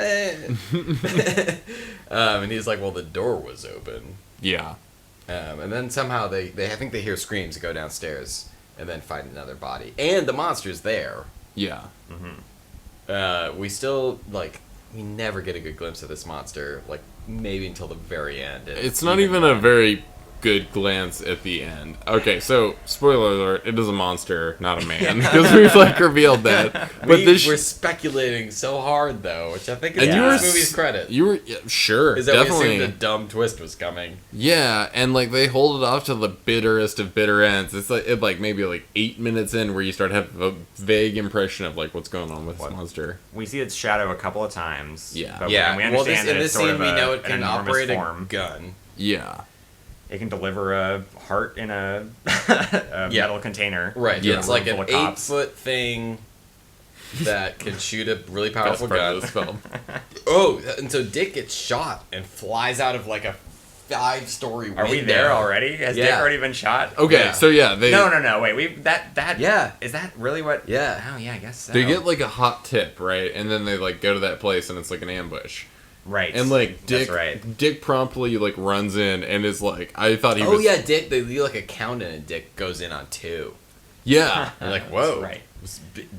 And he's like, "Well, the door was open." Yeah. And then somehow they I think they hear screams and go downstairs and then find another body. And the monster's there. Yeah. We still, like, we never get a good glimpse of this monster, like, maybe until the very end. And It's not even a very good glance at the end. Okay, so spoiler alert: it is a monster, not a man, because we've like revealed that. But we're speculating so hard, though, which I think is and to you were this movie's credit. You were sure, Is that we definitely. assumed a dumb twist was coming. Yeah, and like they hold it off to the bitterest of bitter ends. It's like maybe like 8 minutes in where you start to have a vague impression of like what's going on with this monster. We see its shadow a couple of times. Yeah. but Yeah, and we well, understand in that this it's sort scene, of we know a- it an can enormous operate form. a gun. Yeah, It can deliver a heart in a, Yeah. metal container. Right, Yeah. it's like Full an of cops. 8-foot thing that can shoot a really best powerful part gun. of this film. Oh, and so Dick gets shot and flies out of like a 5-story window. Are we there already? Has Dick Yeah. already been shot? Okay, Yeah. so yeah, they No. Wait, we that. Yeah. Is that really what? Yeah. Oh yeah, I guess so. they get like a hot tip, right? And then they like go to that place and it's like an ambush. right. And like Dick, That's right. Dick promptly like runs in and is like, I thought he Oh was. yeah, Dick. They do like a countdown, and Dick goes in on 2. Yeah. You're like, whoa, right.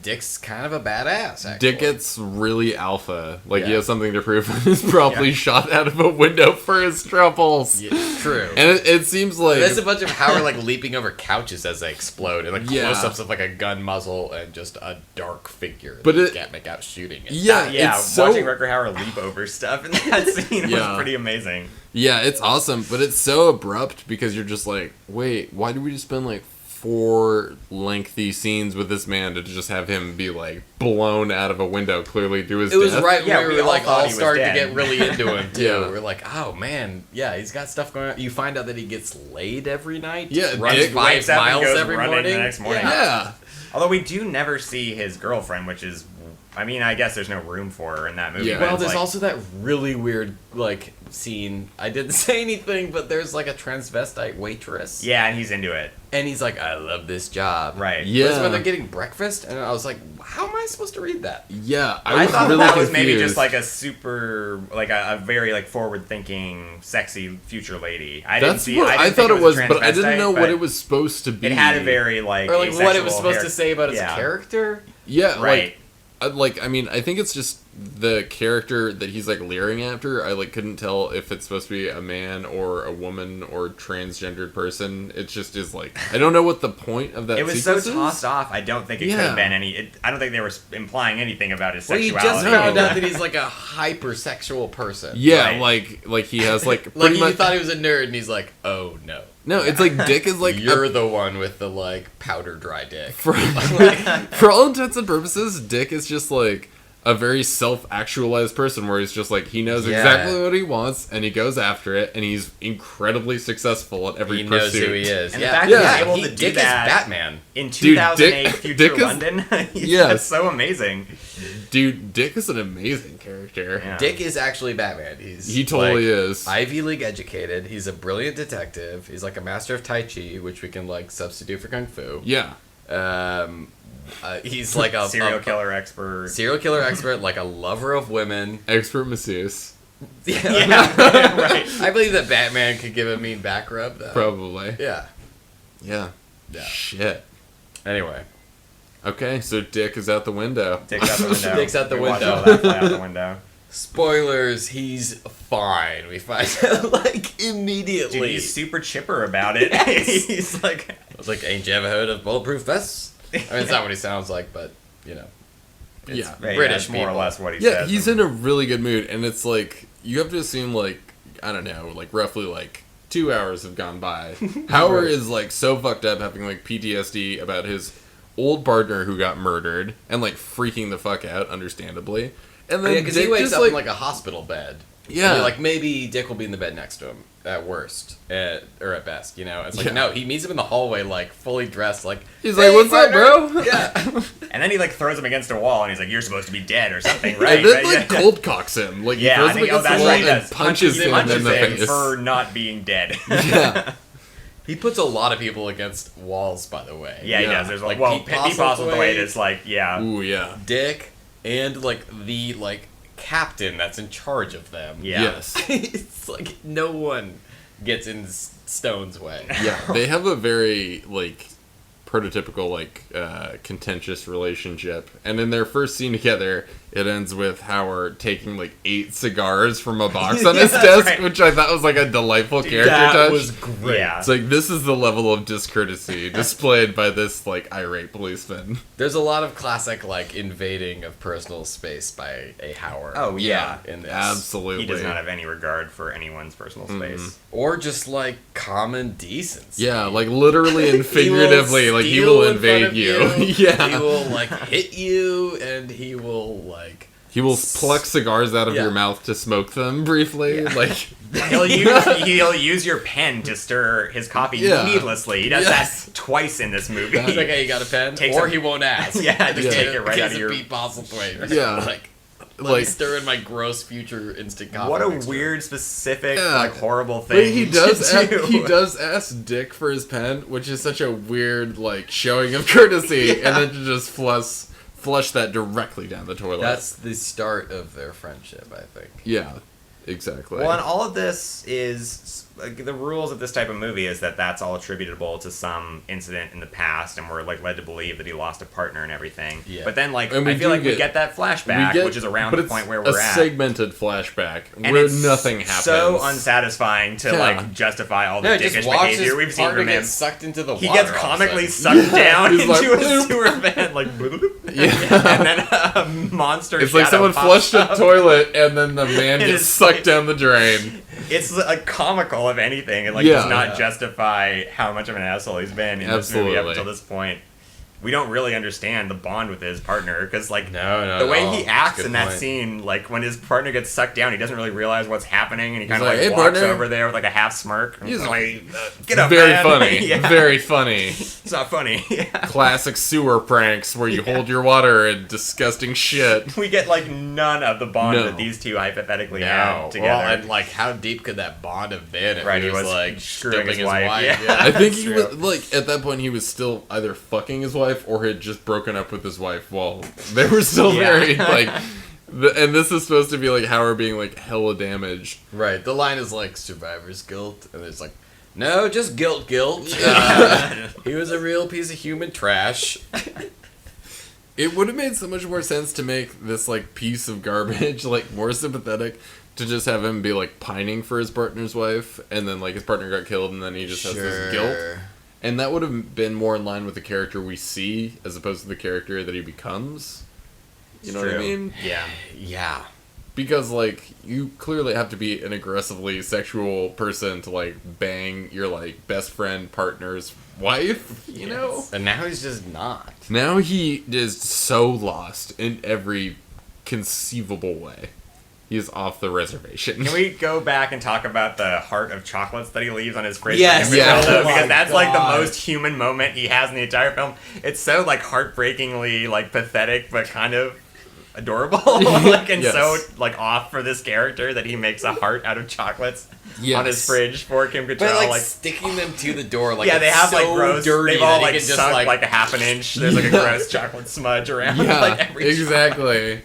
Dick's kind of a badass. Actually. Dick gets really alpha. Like he Yeah. has something to prove and is promptly shot out of a window for his troubles. Yeah, true. And it seems like There's a bunch of Howard like leaping over couches as they explode, and like Yeah. close-ups of like a gun muzzle and just a dark figure. But that you it- can't make out shooting it. yeah, Yeah, it's so watching Rutger Hauer leap over stuff in that scene Yeah. was pretty amazing. yeah, it's awesome, but it's so abrupt because you're just like, wait, why did we just spend like 4 lengthy scenes with this man to just have him be like blown out of a window, clearly to his It was death? right Yeah, when we we were all like thought all he was starting to dead. get really into him too. Yeah. We're like, oh man, yeah, he's got stuff going on. You find out that he gets laid every night. Yeah, runs Dick 5 wakes up and miles goes every running morning. the next morning. Yeah. Yeah. Although we do never see his girlfriend, which is I mean, I guess there's no room for her in that movie. Yeah. but Well, it's there's like, also that really weird, like, scene. I didn't say anything, but there's, like, a transvestite waitress. yeah, and he's into it. And he's like, I love this job. Right. Yeah. But it's when they're getting breakfast, and I was like, how am I supposed to read that? Yeah, I was thought really that was confused. maybe just like a super, like a very like forward-thinking, sexy future lady. I didn't That's see. what I didn't thought think it was, a but I didn't transvestite, know what but it was supposed to be. It had a very like Or, like, what it was asexual supposed hair- to say about his yeah. character? Yeah, Right. I mean, I think it's just the character that he's like leering after. I like couldn't tell if it's supposed to be a man or a woman or transgendered person. It just is like I don't know what the point of that. It was so sequence is. tossed off. I don't think it could Yeah. have been any. I don't think they were implying anything about his Well, you sexuality. just found out that he's, like, a hypersexual person. Yeah, Right. like he has like Like, pretty you much. thought he was a nerd, and he's like, oh, no. No, it's like Dick is like You're the one with the, like, powder dry dick. for all intents and purposes, Dick is just like a very self-actualized person where he's just like he knows Yeah. exactly what he wants and he goes after it and he's incredibly successful at every He pursuit. knows who he is. And the yeah, fact that he's he's able to do Dick that- is Batman. in Dude, 2008 Dick- future Dick is- London. Yes. That's so amazing. Dude, Dick is an amazing character. Yeah. Dick is actually Batman. He totally is. Ivy League educated. He's a brilliant detective. He's like a master of Tai Chi, which we can like substitute for Kung Fu. Yeah. He's like a Serial killer expert. serial killer expert, like a lover of women. Expert masseuse. Yeah, right. I believe that Batman could give a mean back rub, though. Probably. Yeah. Yeah. Yeah. Shit. Anyway. Okay, so Dick is out the window. Dick's out the window. Dick's out the We watch window. all that fly out the window. Spoilers, he's fine. We find out, like, immediately. Dude, he's super chipper about it. Yes. He's like, I was like, ain't you ever heard of bulletproof vests? I mean, it's not what he sounds like, but, you know. It's Yeah. British that's more or people. less what he Yeah, says. he's in a really good mood, and it's like you have to assume like I don't know, like roughly like 2 hours have gone by. Howard is like so fucked up, having like PTSD about his old partner who got murdered, and like freaking the fuck out, understandably. And then Yeah, because he Dick wakes just up in like a hospital bed. Yeah. And you're like, maybe Dick will be in the bed next to him at worst, or at best, you know. It's like Yeah. no, he meets him in the hallway, like fully dressed, like he's "Hey, like, "What's up, partner!" bro?" Yeah, And then he like throws him against a wall, and he's like, "You're supposed to be dead or something, right?" And then Right? like Yeah. cold cocks him, like he Yeah, throws I him think against that's the wall right. He and does. punches him in the him face. for not being dead. Yeah. he puts a lot of people against walls. By the way, Yeah, he Yeah. does. There's Like like, Pete Pete Postlethwaite Postlethwaite. is like, yeah. Ooh, yeah. Dick and like the like captain that's in charge of them. Yeah. Yes. It's like no one gets in Stone's way. Yeah, they have a very like prototypical like contentious relationship, and in their first scene together it ends with Howard taking like 8 cigars from a box on his Yeah, desk, right. which I thought was like a delightful character that touch. was great. Yeah. It's like this is the level of discourtesy displayed by this like irate policeman. There's a lot of classic like invading of personal space by a Howard. Oh, yeah. in this. Absolutely. He does not have any regard for anyone's personal space. Or just like common decency. Yeah, like literally and He will figuratively, like he steal will in front invade of you. Yeah, He will like hit you, and he will like. he will pluck cigars out of Yeah. your mouth to smoke them briefly. Like He'll use your pen to stir his coffee Yeah. needlessly. He does Yes. that twice in this movie. He's like, hey, you got a pen? Takes Or a- he won't ask. Yeah, just take it right out of your- Pete Postlethwaite. Yeah. Like, let me Like- stir in my gross future instant coffee. What a mixer. weird, specific, Yeah. like horrible thing. But he does. to do. He does ask Dick for his pen, which is such a weird like showing of courtesy, and then to just flush that directly down the toilet. That's the start of their friendship, I think. yeah, exactly. Well, and all of this is like, the rules of this type of movie is that that's all attributable to some incident in the past, and we're like led to believe that he lost a partner and everything. Yeah. But then, like, And we I feel do like we get- get that flashback, which is around but the it's point where a we're at. segmented flashback And where it's nothing happens. so unsatisfying to Yeah. like justify all the No, just dickish watch his behavior we've seen partner from him. get sucked into the He water. gets all of a comically sudden. sucked down He's into like, a bloop. sewer vent, like, bloop. Yeah. And then a monster. It's like shadow someone pops flushed a up. toilet and then the man It gets is sucked like- down the drain. It's like comical if anything. It like Yeah. does not Yeah. justify how much of an asshole he's been in this movie up Absolutely. until this point. we don't really understand the bond with his partner because like No, the way no. he acts Good in that point. scene, like when his partner gets sucked down, he doesn't really realize what's happening, and he kind of like, like "Hey, walks partner." over there with like a half smirk. And He's like, get up, Very man." funny. Yeah. Very funny. It's not funny. Yeah. Classic sewer pranks where you hold your water and disgusting shit. We get like none of the bond No. that these two hypothetically No. had together. Well, and like, how deep could that bond have been? If Right, he he was was like screwing stumping his wife. Yeah. Yeah. I think That's he was like at that point he was still either fucking his wife or had just broken up with his wife while they were still Yeah. married. Like, and this is supposed to be like Howard being like hella damaged. Right. The line is like survivor's guilt, and it's like, no, just guilt. He was a real piece of human trash. It would have made so much more sense to make this like piece of garbage like more sympathetic to just have him be like pining for his partner's wife, and then like his partner got killed, and then he just has this guilt. And that would have been more in line with the character we see as opposed to the character that he becomes. You know what I True. mean? Yeah. Yeah. Because, like, you clearly have to be an aggressively sexual person to, like, bang your, like, best friend partner's wife, you know? And now he's just not. Now he is so lost in every conceivable way. He's off the reservation. Can we go back and talk about the heart of chocolates that he leaves on his fridge? Yes, for him to yeah. fill, though? Oh my Because that's like the God. most human moment he has in the entire film. It's so like heartbreakingly like pathetic, but kind of adorable, like and Yes. so like off for this character that he makes a heart out of chocolates on his Yes. fridge for Kim Cattrall. But like, like sticking them to the door, like yeah, they it's have so like gross. dirty They've all that he like can just sunk like a half an inch. There's like a Yeah. gross chocolate smudge around. Yeah, like every exactly.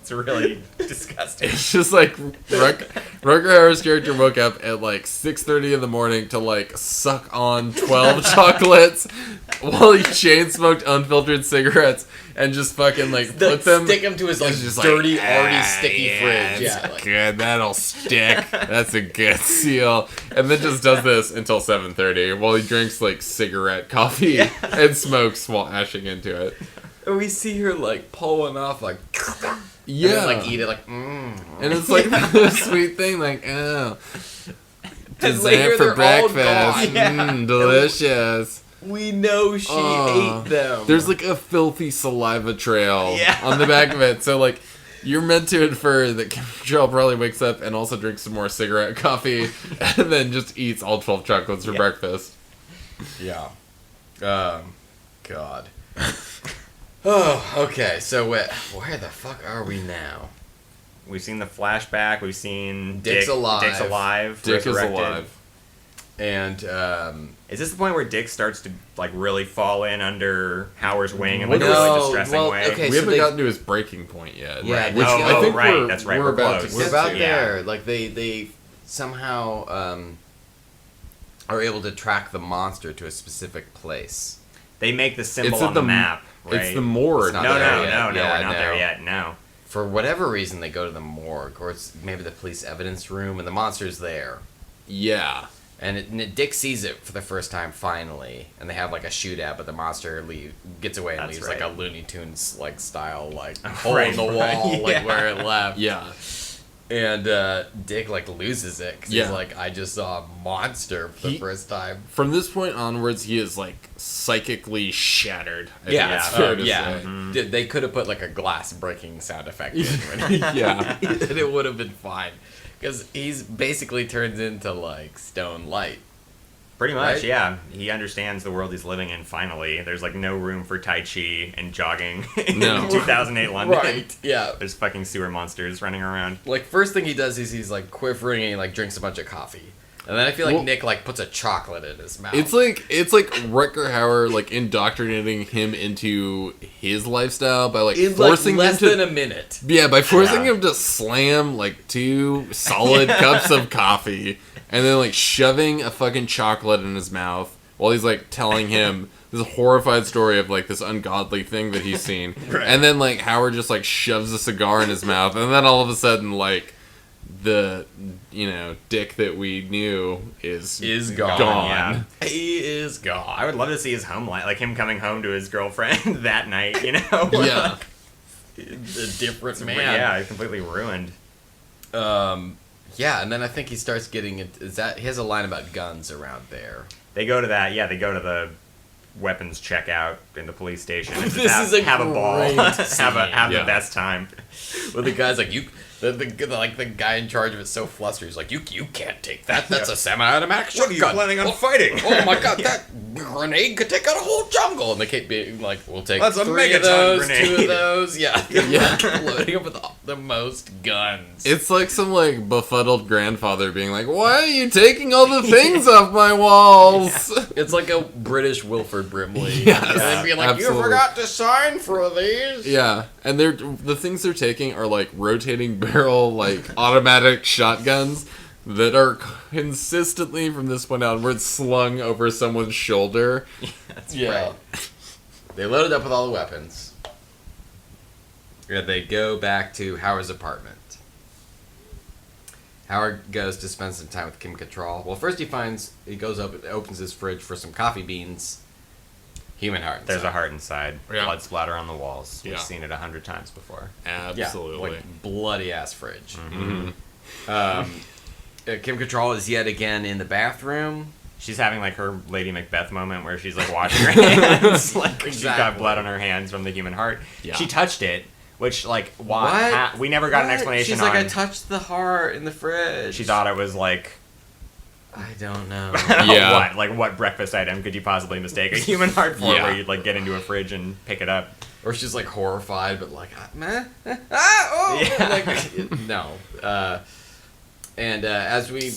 It's really disgusting. It's just like Rutger Hauer's character woke up at like 6:30 in the morning to like suck on 12 chocolates while he chain smoked unfiltered cigarettes and just fucking like put them. stick them to his like It's just dirty, like, already "Ah, sticky yeah, fridge. it's Yeah, like, good. That'll stick. That's a good seal. And then just does this until 7:30 while he drinks like cigarette coffee and smokes while ashing into it. and we see her like pulling off like, Yeah, and then, like eat it like, and it's like the sweet thing, like oh, And later dessert for they're all breakfast, gone. Yeah. Delicious. we know she Oh. ate them. There's like a filthy saliva trail Yeah. on the back of it, so like you're meant to infer that Kim Cattrall probably wakes up and also drinks some more cigarette coffee and then just eats all 12 chocolates for breakfast. Yeah. God. Oh, okay. So where the fuck are we now? We've seen the flashback. We've seen Dick's alive. Dick's alive. Dick is resurrected. alive. And Is this the point where Dick starts to like really fall in under Howard's wing in like Well, a really no, distressing well, way? okay. We so haven't they- gotten to his breaking point yet. Yeah, which no, I think right, we're, that's right, we're we're about close. to we're get about to. there. Like they somehow are able to track the monster to a specific place. They make the symbol It's at on the the- map, right? It's the morgue. It's not no, there no, yet. no, no, Yeah, we're not there no. yet. No. For whatever reason, they go to the morgue, or it's maybe the police evidence room, and the monster's there. Yeah. And Dick sees it for the first time finally, and they have like a shootout, but the monster gets away and That's leaves right. like a Looney Tunes like style like hole Right, in the wall, right, like yeah. where it left. Yeah. And Dick like loses it because Yeah. he's like, I just saw a monster for the He- first time. From this point onwards, he is like psychically shattered. I Yeah, think it's fair to yeah. say. They could have put like a glass breaking sound effect in, when Yeah. and it would have been fine. Because he's basically turns into like Stone Light. Pretty much, Right? yeah. He understands the world he's living in finally. There's like no room for Tai Chi and jogging in No. 2008 London. Right. Yeah. There's fucking sewer monsters running around. Like first thing he does is he's like quivering and he like drinks a bunch of coffee. And then I feel like Well- Nick like puts a chocolate in his mouth. It's like Rutger Hauer like indoctrinating him into his lifestyle by like in forcing like less him to than a minute. by forcing Yeah. him to slam like 2 solid cups of coffee and then like shoving a fucking chocolate in his mouth while he's like telling him this horrified story of like this ungodly thing that he's seen. Right. And then like Howard just like shoves a cigar in his mouth and then all of a sudden like the Dick that we knew is gone. Yeah. He is gone. I would love to see his home life, like him coming home to his girlfriend that night, you know? Yeah. A different man. Yeah, he's completely ruined. Yeah, and then I think he starts getting it. He has a line about guns around there. They go to that, yeah, they go to the weapons checkout in the police station. And This just is a have a ball, great have Yeah. the best time. Well, the guy's like, the guy in charge of it's so flustered. He's like, you can't take that. That's a semi-automatic What are you shotgun. planning on Oh, fighting? Oh my god, that grenade could take out a whole jungle. And they keep being like, we'll take That's a 3 of megaton those, grenade. 2 of those. Yeah, Yeah. loading up with the most guns. It's like some like befuddled grandfather being like, "Why are you taking all the things off my walls?" It's like a British Wilford Brimley. Yes, and then being like, absolutely. you forgot to sign for these. Yeah, and the things they're taking are like rotating barrel, like automatic shotguns that are consistently from this point onward slung over someone's shoulder. That's Yeah. right. They loaded up with all the weapons. And they go back to Howard's apartment. Howard goes to spend some time with Kim Cattrall. Well, first he opens his fridge for some coffee beans. Human heart. There's a heart inside. Yeah. Blood splatter on the walls. We've Yeah. seen it 100 times before. Absolutely. Like bloody ass fridge. Mhm. Kim Cattrall is yet again in the bathroom. She's having like her Lady Macbeth moment where she's like washing her hands, like she's got Exactly. blood on her hands from the human heart. Yeah. She touched it, which like why? We never got an explanation. She's like, on. I touched the heart in the fridge. She thought it was like I don't know. Yeah. what breakfast item could you possibly mistake a human heart for? Yeah. Where you'd like get into a fridge and pick it up. Or she's like horrified, but like, meh, oh, Yeah. like no. And as we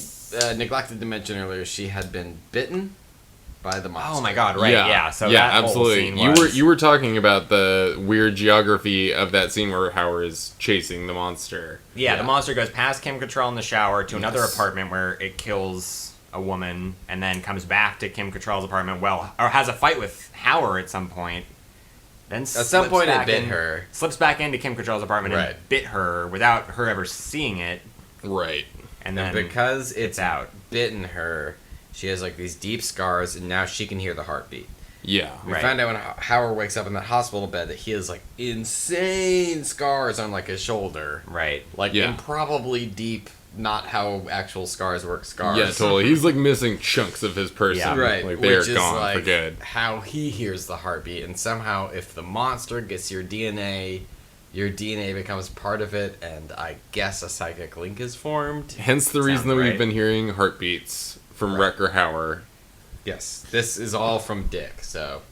neglected to mention earlier, she had been bitten by the monster. Oh my god! Right? Yeah. So yeah, that absolutely. Whole scene was, You were talking about the weird geography of that scene where Howard is chasing the monster. Yeah, the monster goes past Kim Cattrall in the shower to another Yes. apartment where it kills a woman, and then comes back to Kim Cattrall's apartment. Well, or has a fight with Howard at some point. Then At some point, it bit her. Slips back into Kim Cattrall's apartment Right. and bit her without her ever seeing it, Right. and then And because it's out. bitten her, she has like these deep scars, and now she can hear the heartbeat. Yeah. We Right. find out when Howard wakes up in that hospital bed that he has like insane scars on like his shoulder, Right. like Yeah. improbably deep. Not how actual scars work. Scars. Yeah, totally. He's like missing chunks of his person. Yeah. Right, Like they're which is gone like for good. how he hears the heartbeat, and somehow if the monster gets your DNA becomes part of it, and I guess a psychic link is formed. Hence the reason Sounds that we've right. been hearing heartbeats from Right. Rutger Hauer. Yes, this is all from Dick, so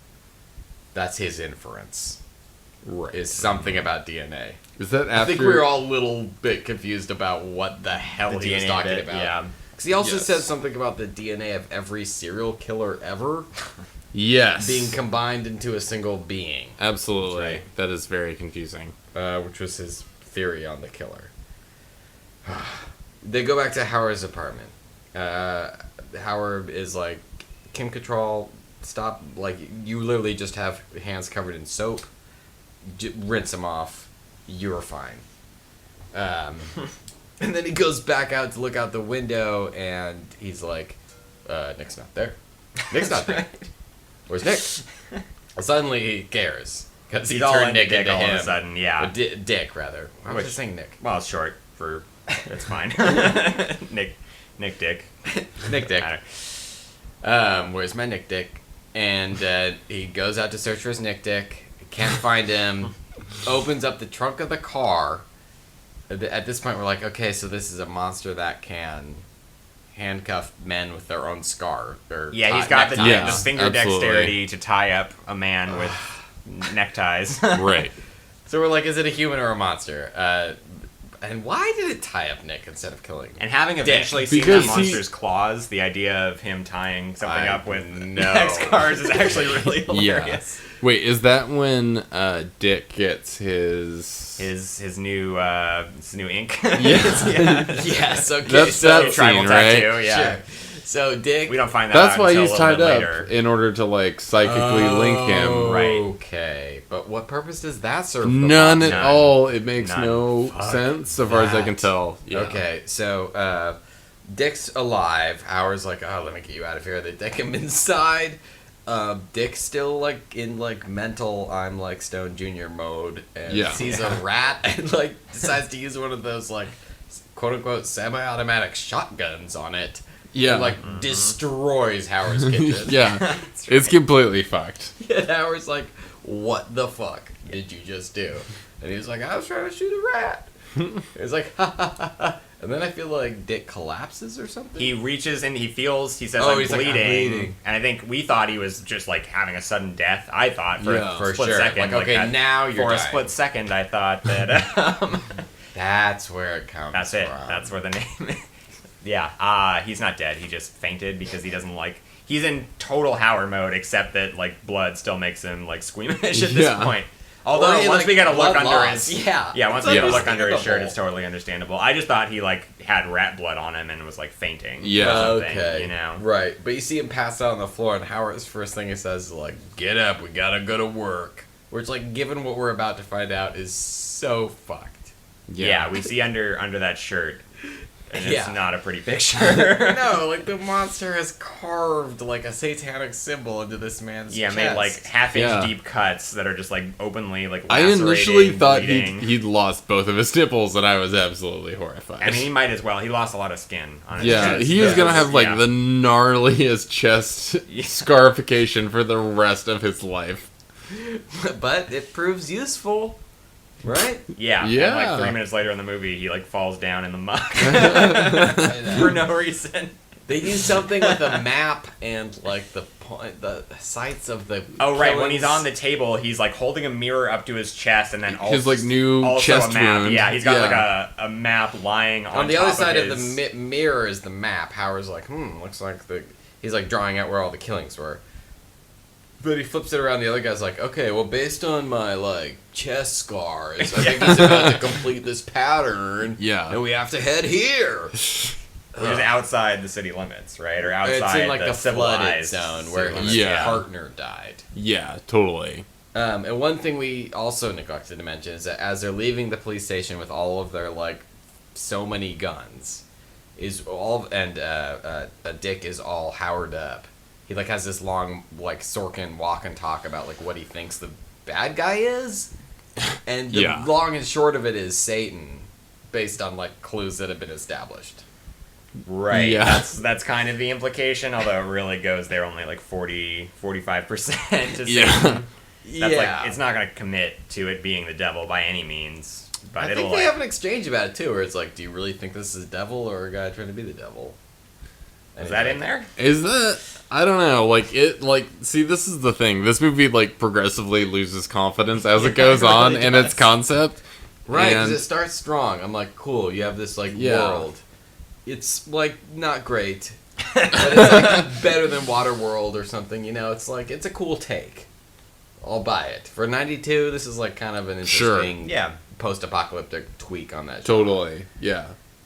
that's his inference. Right. Is something about DNA. Is that after? I think we were all a little bit confused about what the hell The he was DNA talking bit, about. yeah. Because he also Yes. said something about the DNA of every serial killer ever Yes. being combined into a single being. Absolutely. Right. That is very confusing. Which was his theory on the killer. They go back to Howard's apartment. Howard is like, Kim Cattrall, stop. Like, you literally just have hands covered in soap. Rinse them off. You're fine. And then he goes back out to look out the window, and he's like, Nick's not there. Nick's not there. Where's Nick? Well, suddenly he cares. Because he He's all turned into Nick Dick into all him. of a sudden, yeah. Or Dick, rather. Why was I Which- saying Nick? Well, it's short for. That's fine. Nick Dick. Nick Dick. Matter. Where's my Nick Dick? And he goes out to search for his Nick Dick. Can't find him. Opens up the trunk of the car. At this point, we're like, okay, so this is a monster that can handcuff men with their own scar. Or Yeah, he's got the Yes, finger absolutely. dexterity to tie up a man with neckties. Right. So we're like, is it a human or a monster? And why did it tie up Nick instead of killing him? And having eventually seen Because that he- monster's claws, the idea of him tying something I up with know. neck scars is actually really Yeah. hilarious. Wait, is that when Dick gets his? His new ink. Yeah. Yes, okay. That's so that tribal scene, right? tattoo, yeah. Sure. So Dick. We don't find that That's out why until he's a little tied bit up later. in order to like psychically link him. Right. Okay, but what purpose does that serve? the None monster? at all. It makes None. no Fuck sense so far as I that. can tell. Yeah. Okay, so Dick's alive. Howard's like, oh, let me get you out of here. They take him inside. Dick's still like in like mental I'm like Stone Jr. mode, and Yeah. sees a rat and like decides to use one of those like quote unquote semi-automatic shotguns on it. Yeah. And, like, destroys Howard's kitchen. Yeah. It's completely fucked. And Howard's like, what the fuck did you just do? And he's like, I was trying to shoot a rat. He's like, ha ha ha ha. And then I feel like Dick collapses or something. He reaches and he says, Oh, I'm he's like, bleeding. "I'm bleeding." And I think we thought he was just, like, having a sudden death. I thought for Yeah, a for split sure. second. Like, okay, that- now you're For a dying. split second, I thought that... That's where it comes That's it. from. That's where the name is. Yeah, he's not dead. He just fainted because he doesn't like... He's in total Howard mode, except that, like, blood still makes him, like, squeamish at this Yeah. point. Although, Or he, once like, we get a look blood under loss. his... Yeah. Yeah, once It's we get a look under his understandable. shirt, it's totally understandable. I just thought he, like, had rat blood on him and was, like, fainting. Yeah. or something, Okay. You know? Right. But you see him pass out on the floor, and Howard's first thing he says is, like, get up, we gotta go to work. Which, like, given what we're about to find out, is so fucked. Yeah, we see under that shirt. And it's Yeah. not a pretty picture. No, like, the monster has carved, like, a satanic symbol into this man's Yeah, chest. made like half-inch Yeah. deep cuts that are just like openly like I lacerating, initially thought bleeding. he'd lost both of his nipples, and I was absolutely horrified. I mean, he might as well. He lost a lot of skin on his yeah, chest. he is gonna have like Yeah. the gnarliest chest scarification for the rest of his life. But it proves useful, right? Yeah. Yeah. And like 3 minutes later in the movie, he like falls down in the muck for no reason. They use something with a map and, like, the sites of the Oh right, when he's killings. on the table, he's like holding a mirror up to his chest, and then also, His, like, new also chest a map. wound. Yeah, he's got Yeah. like a map lying On the other top side of his... the mirror is the map. Howard's like, looks like he's like drawing out where all the killings were. But he flips it around. The other guy's like, okay, well, based on my like chest scars, I think he's about to complete this pattern. Yeah. and we have to head here. Which is outside the city limits, right? Or outside It's in like the the flooded civilized zone where city his limits. Yeah. partner died. Yeah, totally. And one thing we also neglected to mention is that as they're leaving the police station with all of their like so many guns, is all and Dick is all Howard up. He like has this long like Sorkin walk and talk about like what he thinks the bad guy is, and the Yeah. long and short of it is Satan, based on like clues that have been established. Right. Yeah. That's kind of the implication, although it really goes there only like 45% to Yeah. Satan. That's yeah, like it's not gonna commit to it being the devil by any means. But I it'll think they like, have an exchange about it too, where it's like, do you really think this is devil or a guy trying to be the devil? And is he's that like, in there? Is that? I don't know. Like it. Like see, this is the thing. This movie like progressively loses confidence as it goes it really on in its does. concept. Right, because And- it starts strong. I'm like, cool, you have this, like, Yeah. world. It's, like, not great. But it's, like, better than Waterworld or something, you know? It's, like, it's a cool take. I'll buy it. For 92, this is, like, kind of an Sure. interesting Yeah. post-apocalyptic tweak on that show. Totally. Yeah.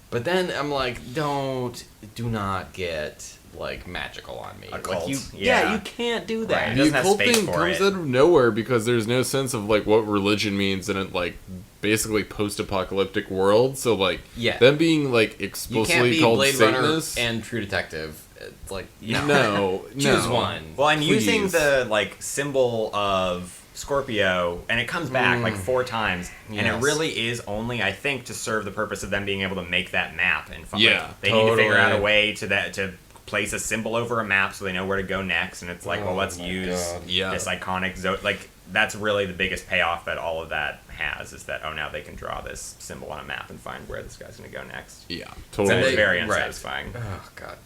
But then I'm like, do not get, like, magical on me. Occult, Like, you yeah. you can't do Right. that. It The doesn't have occult space thing for comes it. out of nowhere because there's no sense of like what religion means in a like basically post-apocalyptic world. So like Yeah. them being like You can't explicitly be called Blade Runner Satanists. and True Detective. It's like, no, Choose no. one. Well, I'm using Please. the like symbol of Scorpio, and it comes back like 4 times, and it Yes. really is only, I think, to serve the purpose of them being able to make that map. And Yeah, they need to figure out a totally. way to place a symbol over a map so they know where to go next. And it's like, well, Oh let's my use God. Yeah. this iconic like that's really the biggest payoff that all of that has is that now they can draw this symbol on a map and find where this guy's going to go next. Yeah, So totally. it's very Right. unsatisfying. Oh god.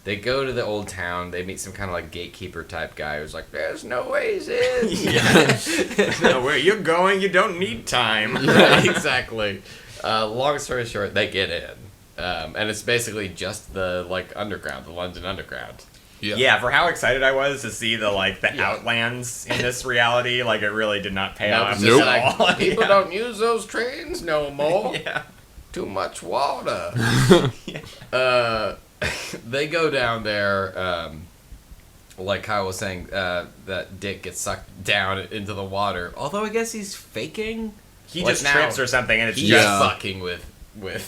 They go to the old town. They meet some kind of like gatekeeper type guy who's like, "There's no ways in." No, where you're going, you don't need time. Right, exactly. Long story short, they get in, and it's basically just the like underground, the London Underground. Yeah, for how excited I was to see the Yeah. outlands in this reality, like it really did not pay That off was Nope. just at all. like, people Yeah. don't use those trains no more. Yeah. Too much water. They go down there. Like Kyle was saying, that Dick gets sucked down into the water. Although I guess he's faking. He Like just now, trips or something, and it's He's just Yeah. fucking with.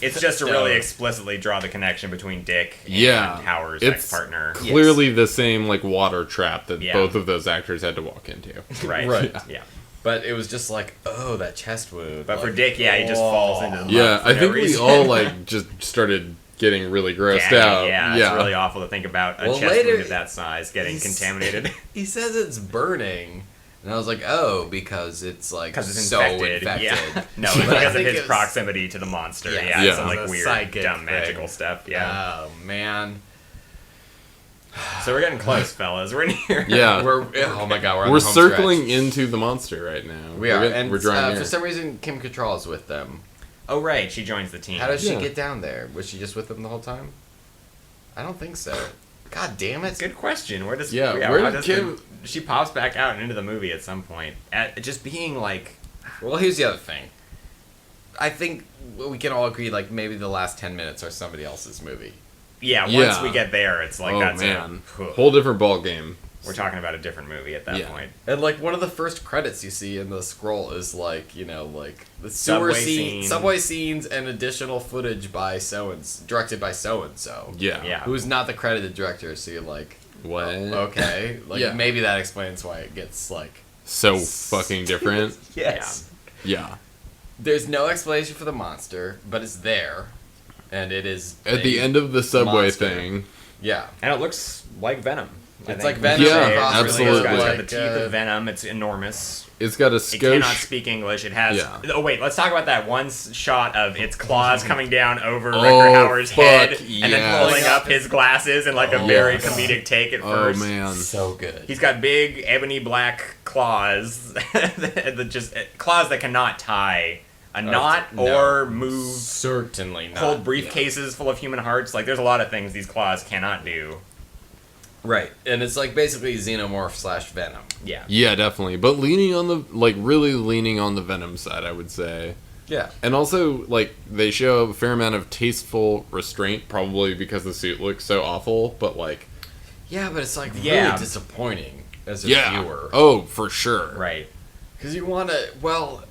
it's just to really Stone. explicitly draw the connection between Dick and Yeah. Howard's It's ex-partner. Clearly the same like water trap that Yeah. both of those actors had to walk into. Right. Right. Yeah. But it was just like, oh, that chest wound. But for like, Dick, yeah, he just falls into the mud. Yeah, for I no think reason. we all like just started getting really grossed out. Yeah, it's really awful to think about a chest later, wound of that size getting contaminated. He says it's burning. And I was like, oh, because it's like Because it's so infected. infected. Yeah. No, But it's I because of think his it was- proximity to the monster. Yeah, Yeah, some yeah. like The weird, psychic dumb, thing. magical stuff. Yeah. Oh, man. So we're getting close, fellas. We're near. Yeah. Oh my god, we're on We're the home circling stretch. into the monster right now. We are. And we're drawing near. for some reason, Kim Cattrall is with them. Oh right, she joins the team. How does she Yeah. get down there? Was she just with them the whole time? I don't think so. God damn it. Good question. Where does Yeah, where how did does Kim- she pops back out and into the movie at some point? At just being like, Well, here's the other thing. I think we can all agree, like, maybe the last 10 minutes are somebody else's movie. yeah. Once Yeah. we get there, it's like oh that's man, a, whole different ball game. we're talking about a different movie at that Yeah. point. And, like, one of the first credits you see in the scroll is, like, you know, like, the sewer Subway scene. subway scenes and additional footage by directed by so-and-so. Yeah. Yeah. Who's not the credited director, so you're like, What? okay. Like, Yeah. maybe that explains why it gets, like... So fucking different. Yes. Yeah. There's no explanation for the monster, but it's there. And it is... At the a end of the subway monster. thing. Yeah. And it looks like Venom. I It's think. like Venom. Yeah, across absolutely. It's got like, the teeth of Venom. It's enormous. It's got a It cannot skosh. speak English. It has. Yeah. Oh wait, let's talk about that one shot of its claws coming down over Oh, Rutger Hauer's fuck, head and yes. then pulling up his glasses in like a Oh, very yes. comedic take at Oh first. man. So good. He's got big ebony black claws, that just claws that cannot tie a knot no. or move. Certainly not. Hold briefcases full of human hearts. Like there's a lot of things these claws cannot do. Right. And it's like basically Xenomorph / Venom. Yeah. Yeah, definitely. But leaning on the really leaning on the Venom side, I would say. Yeah. And also, like, they show a fair amount of tasteful restraint, probably because the suit looks so awful, but, like... Yeah, but it's like Yeah. really disappointing as a Yeah. viewer. Oh, for sure. Right. Because you want to, well,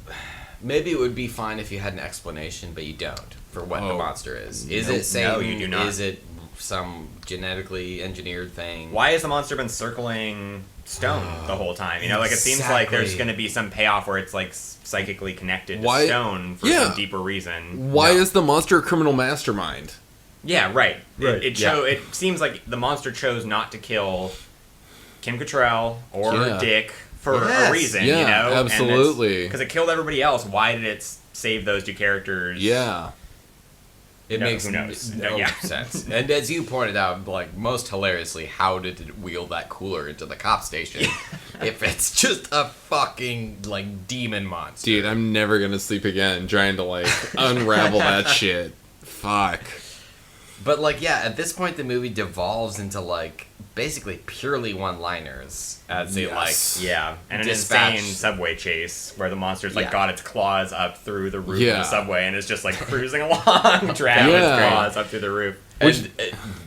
maybe it would be fine if you had an explanation, but you don't for what the Oh. monster is. Is Nope. it Satan? No, you do not. Is it some genetically engineered thing? Why has the monster been circling stone the whole time? You know, like it seems like there's Exactly. going to be some payoff where it's like psychically connected to Why- stone for Yeah. some deeper reason. Why No. is the monster a criminal mastermind? Yeah, right. Right, It seems like the monster chose not to kill Kim Cattrall or Yeah. Dick for Yes. a reason. Yeah, you know, absolutely. Because it killed everybody else. Why did it save those two characters? Yeah. It No, makes who knows? no Yeah. sense. And as you pointed out, like most hilariously, how did it wheel that cooler into the cop station if it's just a fucking like demon monster? Dude, I'm never gonna sleep again trying to, like, unravel that shit. Fuck. But like, yeah, at this point, the movie devolves into like basically purely one-liners as they Yes. Yeah, and an Dispatch. insane subway chase where the monster's like Yeah. got its claws up through the roof of Yeah. the subway and is just like cruising along, dragging Yeah. its claws up through the roof. And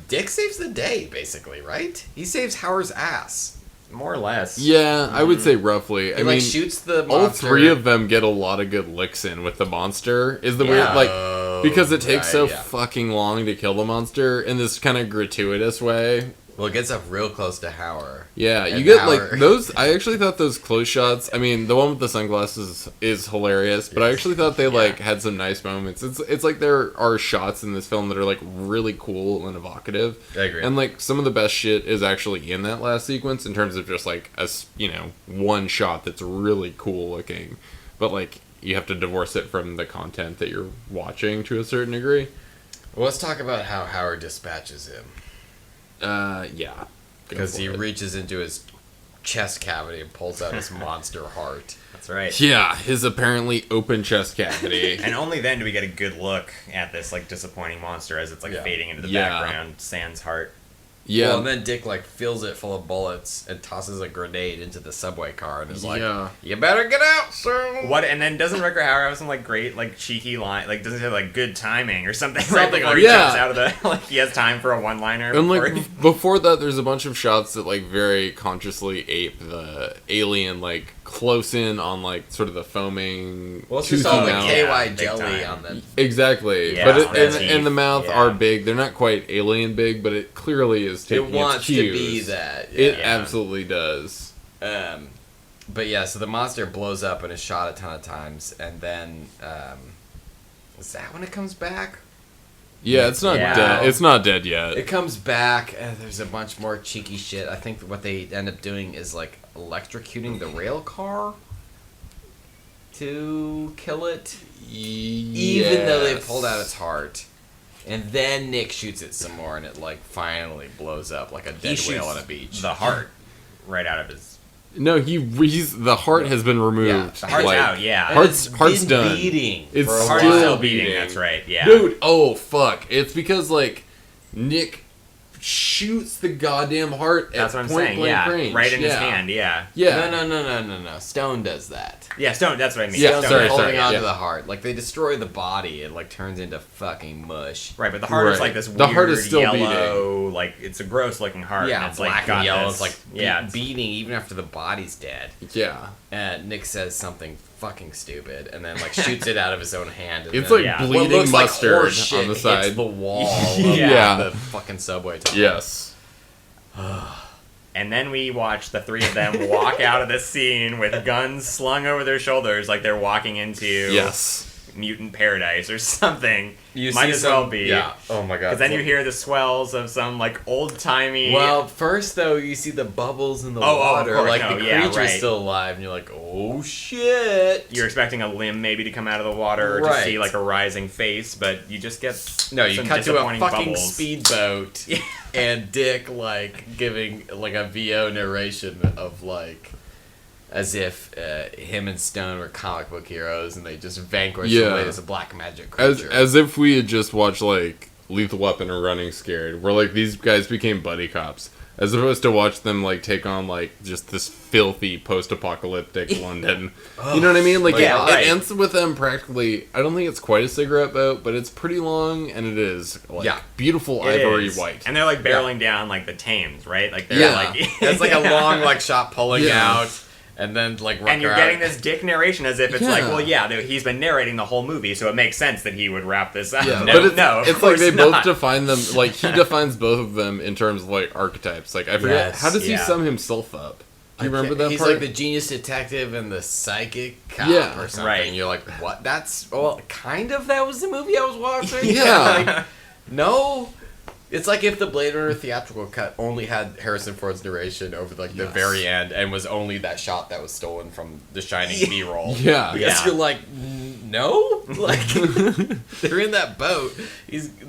Dick saves the day, basically, right? He saves Hauer's ass. More or less. Yeah, I would say roughly. He I like mean, shoots the all monster. three of them get a lot of good licks in with the monster. Is the weird, like, because it takes right, so yeah. fucking long to kill the monster in this kind of gratuitous way. Well, it gets up real close to Hauer. Yeah, you And get Hauer. like those. I actually thought those close shots. I mean, the one with the sunglasses is hilarious, but I actually thought they like had some nice moments. It's like there are shots in this film that are like really cool and evocative. I agree. And like some of the best shit is actually in that last sequence in terms of just like one shot that's really cool looking, but like you have to divorce it from the content that you're watching to a certain degree. Well, let's talk about how Hauer dispatches him. Yeah. Go Because for he it. reaches into his chest cavity and pulls out his monster heart. That's right. Yeah, his apparently open chest cavity. And only then do we get a good look at this like disappointing monster as it's like Yeah. fading into the Yeah. background. Sans heart. Yeah. Well, and then Dick like fills it full of bullets and tosses a grenade into the subway car and is like, Yeah. "You better get out soon." What? And then doesn't Rutger Hauer have some like great like cheeky line? Like doesn't he have like good timing or something? Right Something before like he that. jumps out of the like he has time for a one-liner. And before like he- before that, there's a bunch of shots that like very consciously ape the alien, like close in on like sort of the foaming. Well, it's just toothy all the mouth. KY big jelly time. on the. Exactly, Yeah, but on the and the teeth, mouth yeah. are big. They're not quite alien big, but it clearly is It taking wants its to cues. be that. It Yeah. absolutely does. But yeah, so the monster blows up and is shot a ton of times, and then is that when it comes back? Yeah, it's not Yeah. dead. It's not dead yet. It comes back, and there's a bunch more cheeky shit. I think what they end up doing is like electrocuting the rail car to kill it, even though they pulled out its heart. And then Nick shoots it some more, and it like finally blows up like a dead He whale shoots on a beach. the heart right out of his. No, he's the heart has been removed. The heart's like, out. Yeah. Heart's been done. beating. It's for a The heart still is while. still beating. beating. That's right. Yeah. Dude, oh fuck! It's because like Nick shoots the goddamn heart That's at what I'm point saying. blank Yeah. range. Right in his Yeah. hand. Yeah. Yeah. No. Stone does that. Yeah. Stone. That's what I mean. Yeah, Stone sorry, does. Holding on yeah. to the heart. Like, they destroy the body, it, like, turns into fucking mush. Right, but the heart is Right. like this The weird heart is still yellow, like it's a gross looking heart. Yeah, and it's black like got and yellow. this- It's, like, yeah, beating even after the body's dead. Yeah. And Nick says something fucking stupid, and then, like, shoots it out of his own hand. And It's then, like Yeah. what bleeding looks like mustard horse shit on the hits side. the wall of Yeah. the fucking subway tunnel. Yes. And then we watch the three of them walk out of this scene with guns slung over their shoulders, like they're walking into Yes. mutant paradise or something. You Might see as well some- be. Yeah. Oh my god. Because then you hear the swells of some like old timey. Well, first though, you see the bubbles in the Oh, of water, course, like no, the yeah, creature's right. still alive, and you're like, oh shit. you're expecting a limb maybe to come out of the water or to Right. see like a rising face, but you just get No, you some cut to a disappointing fucking bubbles. speedboat, and Dick like giving like a VO narration of like, as if him and Stone were comic book heroes, and they just vanquished Yeah. the latest black magic As creature. as if we had just watched like Lethal Weapon or Running Scared, where like these guys became buddy cops, as opposed to watch them like take on like just this filthy post-apocalyptic London. You know what I mean? Like Yeah, it right. ends with them practically. I don't think it's quite a cigarette boat, but it's pretty long and it is like Yeah. beautiful It ivory is. white. And they're like barreling down like the Thames, right? Like they're Yeah. like it's like a long like shot pulling Yeah. out, and then like and you're Rutger getting Hauer- this Dick narration as if it's like, Yeah. well, yeah, he's been narrating the whole movie, so it makes sense that he would wrap this up. Yeah, no, but it's, no, of it's like course they not. both define them. Like he defines both of them in terms of like archetypes. Like I forget Yes, how does he yeah. sum himself up? Do you remember that He's part? like the genius detective and the psychic cop Yeah. or something. Right. You're like, what? That's well, kind of. That was the movie I was watching. Yeah. Like, no. It's like if the Blade Runner theatrical cut only had Harrison Ford's narration over like the Yes. very end, and was only that shot that was stolen from The Shining B-roll. Yeah. I guess Yeah. you're like, no. Like they're in that boat.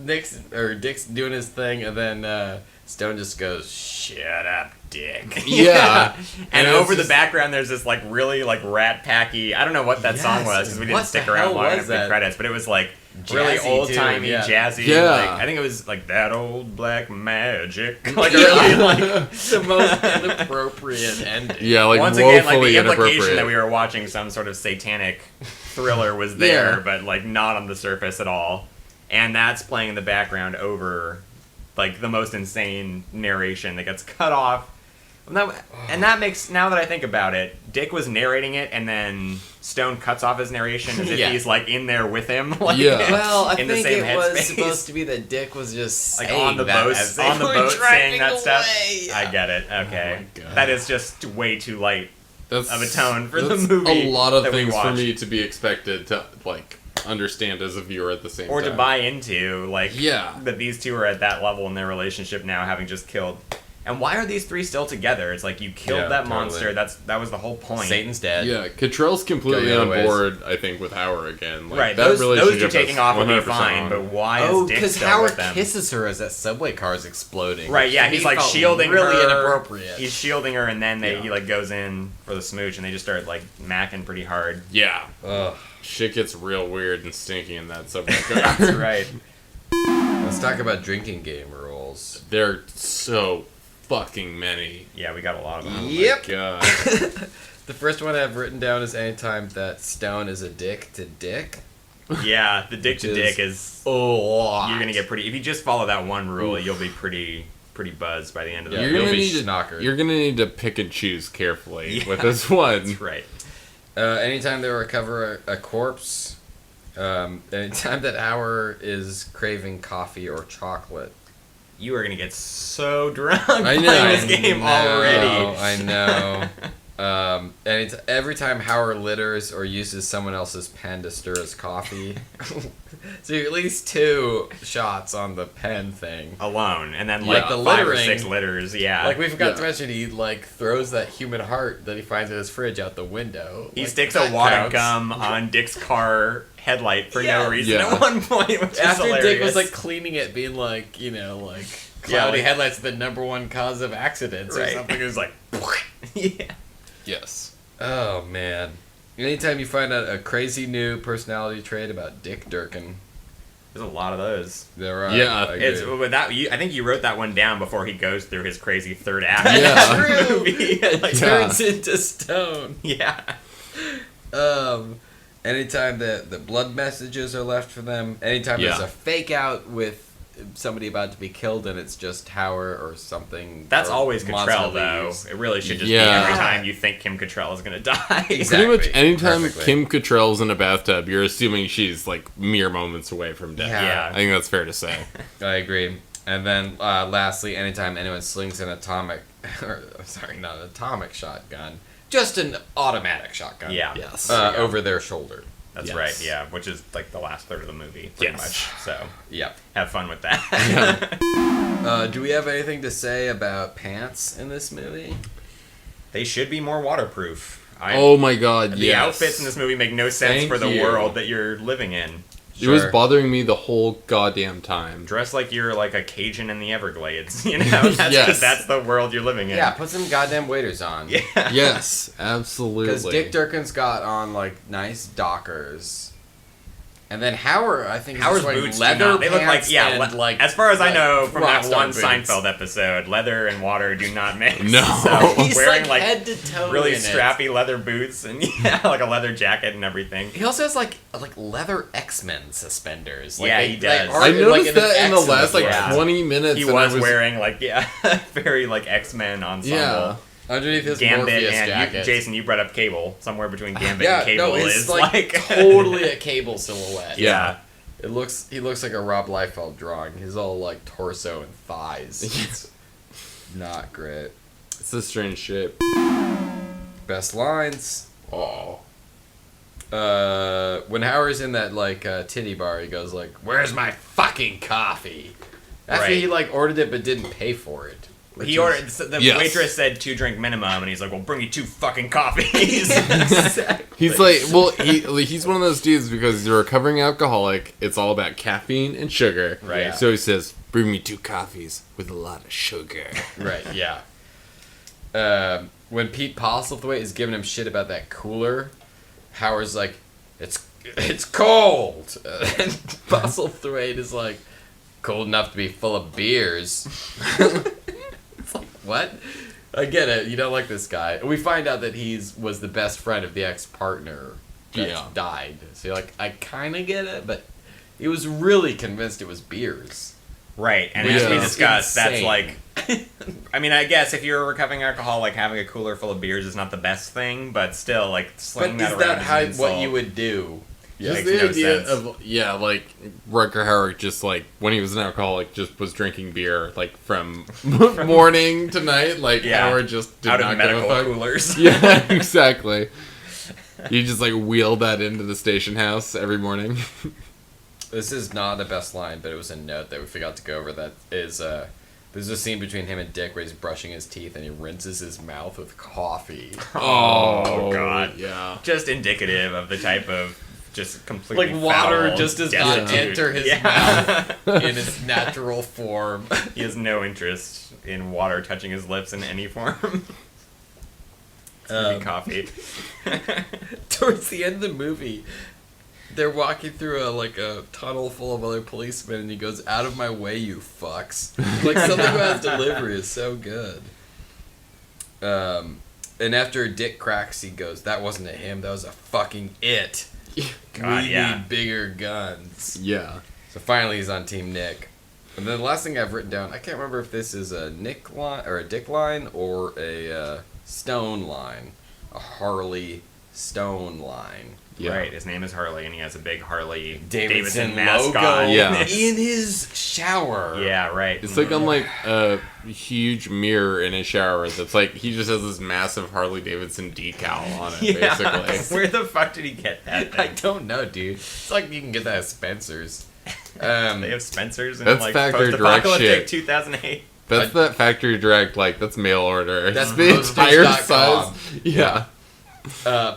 Dick's doing his thing, and then Stone just goes, "Shut up, Dick." Yeah. And And over it's the just- background, there's this like really like Rat Packy. I don't know what that song Yes, was because we what didn't stick the around hell long was enough for the that? credits, but it was like really Jazzy, old too, timey, yeah. jazzy. Yeah. Like, I think it was like that old black magic. Like really like. The most inappropriate ending. Yeah, like Once woefully again, like the implication inappropriate. that we were watching some sort of satanic thriller was there, Yeah. but like not on the surface at all. And that's playing in the background over like the most insane narration that gets cut off. And that makes, now that I think about it, Dick was narrating it and then Stone cuts off his narration as if Yeah. he's like in there with him. Like, Yeah. Well, I in the think same it was headspace. supposed to be that Dick was just Like saying on the that boat, as they on the were boat saying driving that stuff. away. I get it. Okay, Oh my God. that is just way too light That's of a tone for the that's movie A lot of that we things for watched. me to be expected to like understand as a viewer at the same or time. to buy into, like Yeah. that these two are at that level in their relationship now, having just killed. And why are these three still together? It's like you killed Yeah, that totally. monster. That was the whole point. Satan's dead. Yeah, Cottrell's completely Go the on other ways. board. I think with Hauer again. Like, Right, that those relationship two taking is off would be 100% fine, on. but why Oh, is Dick because still Howard with them? kisses her as that subway car is exploding. Right, yeah, which he's he like felt shielding really her. inappropriate. He's shielding her, and then Yeah. he like goes in for the smooch, and they just start like macking pretty hard. Yeah, Ugh. shit gets real weird and stinky in that subway car. That's right. Let's talk about drinking game rules. There are so fucking many. Yeah, we got a lot of them. Oh Yep. my God. The first one I've written down is anytime that Stone is a dick to Dick. Yeah, the dick to Which dick is is a lot. you're gonna get pretty. If you just follow that one rule, you'll be pretty buzzed by the end of the Yeah, You're you'll gonna be need to. schnockered. You're gonna need to pick and choose carefully Yeah, with this one. That's right. Anytime they recover a corpse. Anytime that Hauer is craving coffee or chocolate. You are gonna get so drunk I know. playing this game already. I know. And it's every time Howard litters or uses someone else's pen to stir his coffee. So at least 2 shots on the pen thing. Alone, and then Yeah, like the 5 or littering, 6 litters. Yeah, Like we forgot Yeah. to mention, he like throws that human heart that he finds in his fridge out the window. he Like, sticks a that water counts. gum on Dick's car headlight for Yeah. no reason Yeah. at one point, which is After hilarious. Dick was like cleaning it, being like, you know, like cloudy like- headlights are the #1 cause of accidents or right. something. It was like, yeah. Yes. Oh man! Anytime you find out a crazy new personality trait about Dick Durkin, There's a lot of those. there are. Yeah. I It's agree. with that. I think you wrote that one down before he goes through his crazy third act. Yeah. of the movie. Like, turns into stone. yeah. Anytime the blood messages are left for them, anytime there's Yeah. a fake out with somebody about to be killed and it's just Hauer or something. That's or always monster Cottrell, though. leaves. It really should just Yeah. be every time you think Kim Cattrall is going to die. Exactly. Pretty much anytime Perfectly. Kim Cattrall's in a bathtub, you're assuming she's like mere moments away from death. Yeah. I think that's fair to say. I agree. And then lastly, anytime anyone slings an atomic, or sorry, not an atomic shotgun, just an automatic shotgun. Yeah. Yes. Over their shoulder. That's Yes. right, yeah. Which is like the last third of the movie, pretty Yes. much. So Yeah. have fun with that. Do we have anything to say about pants in this movie? They should be more waterproof. Oh my god, The yes. outfits in this movie make no sense Thank for the you. world that you're living in. It was Sure. bothering me the whole goddamn time. Dress like you're like a Cajun in the Everglades, you know? That's, Yes. that's the world you're living in. Yeah, put some goddamn waders on. Yeah. Yes, absolutely. Because Dick Durkin's got on like nice Dockers, and then Howard, I think, is Howard's just wearing boots leather do not, they look like, pants yeah, and, like as far as I like know from that rockstar one boots. Seinfeld episode, leather and water do not mix. No. So He's wearing like, head to toe really in it. strappy leather boots and yeah, like a leather jacket and everything. He also has like leather X-Men suspenders. Like, Yeah, they- he they does. are, I noticed like, in that in the X last like Yeah. 20 minutes. He and was I wearing like very like X-Men ensemble. Yeah. underneath his Gambit Morpheus and jacket. Jason, you brought up Cable. Somewhere between Gambit Yeah, and Cable no, it's is like totally a Cable silhouette. Yeah. He looks like a Rob Liefeld drawing. He's all like torso and thighs. It's not great. It's a strange shape. Best lines. Oh. When Howard's in that like titty bar, he goes like, "Where's my fucking coffee?" After Right. he like ordered it but didn't pay for it. which He is- ordered. The Yes. waitress said 2 drink minimum, and he's like, "Well, bring me 2 fucking coffees." He's like, well, he's one of those dudes because he's a recovering alcoholic. It's all about caffeine and sugar. Right. Yeah. So he says, bring me 2 coffees with a lot of sugar. Right, yeah. When Pete Postlethwaite is giving him shit about that cooler, Howard's like, it's cold. And Postlethwaite is like, cold enough to be full of beers. It's like, what? I get it. You don't like this guy. And we find out that was the best friend of the ex-partner that Yeah. died. So you're like, I kind of get it, but he was really convinced it was beers. Right, and Which as we is discussed, that's insane. like. I mean, I guess if you're a recovering alcoholic, having a cooler full of beers is not the best thing, but still, like, But slinging is that that around how is an what insult. you would do? Just Makes the no idea sense. of, like, Rutger Hauer just, like, when he was an alcoholic, just was drinking beer, like, from morning to night. Like, Yeah. Howard just did out not of give a medical fuck. coolers. Yeah, exactly. You just, like, wheel that into the station house every morning. This is not the best line, but it was a note that we forgot to go over. That is, there's a scene between him and Dick where he's brushing his teeth and he rinses his mouth with coffee. Oh, God. Yeah. Just indicative of the type of just completely Like water foul just does not destitute. enter his Yeah. mouth in its natural form. He has no interest in water touching his lips in any form. Maybe coffee. Towards the end of the movie, they're walking through a tunnel full of other policemen, and he goes, "Out of my way, you fucks!" Like something about his delivery is so good. And after Dick cracks, he goes, "That wasn't a him. That was a fucking it. God, we yeah. need bigger guns." Yeah. So finally, he's on Team Nick. And then the last thing I've written down, I can't remember if this is a Nick line or a Dick line or a Stone line, a Harley Stone line. Yeah. Right, his name is Harley, and he has a big Harley Davidson mascot. logo Yeah. in his shower. Yeah, right. It's like on like a huge mirror in his shower that's like he just has this massive Harley Davidson decal on it, yeah. basically. Where the fuck did he get that I thing? don't know, dude. It's like you can get that at Spencer's. They have Spencer's in That's like factory direct post-apocalyptic shit. 2008. That's that factory direct, like that's mail order. That's the entire postage.com. size. Yeah.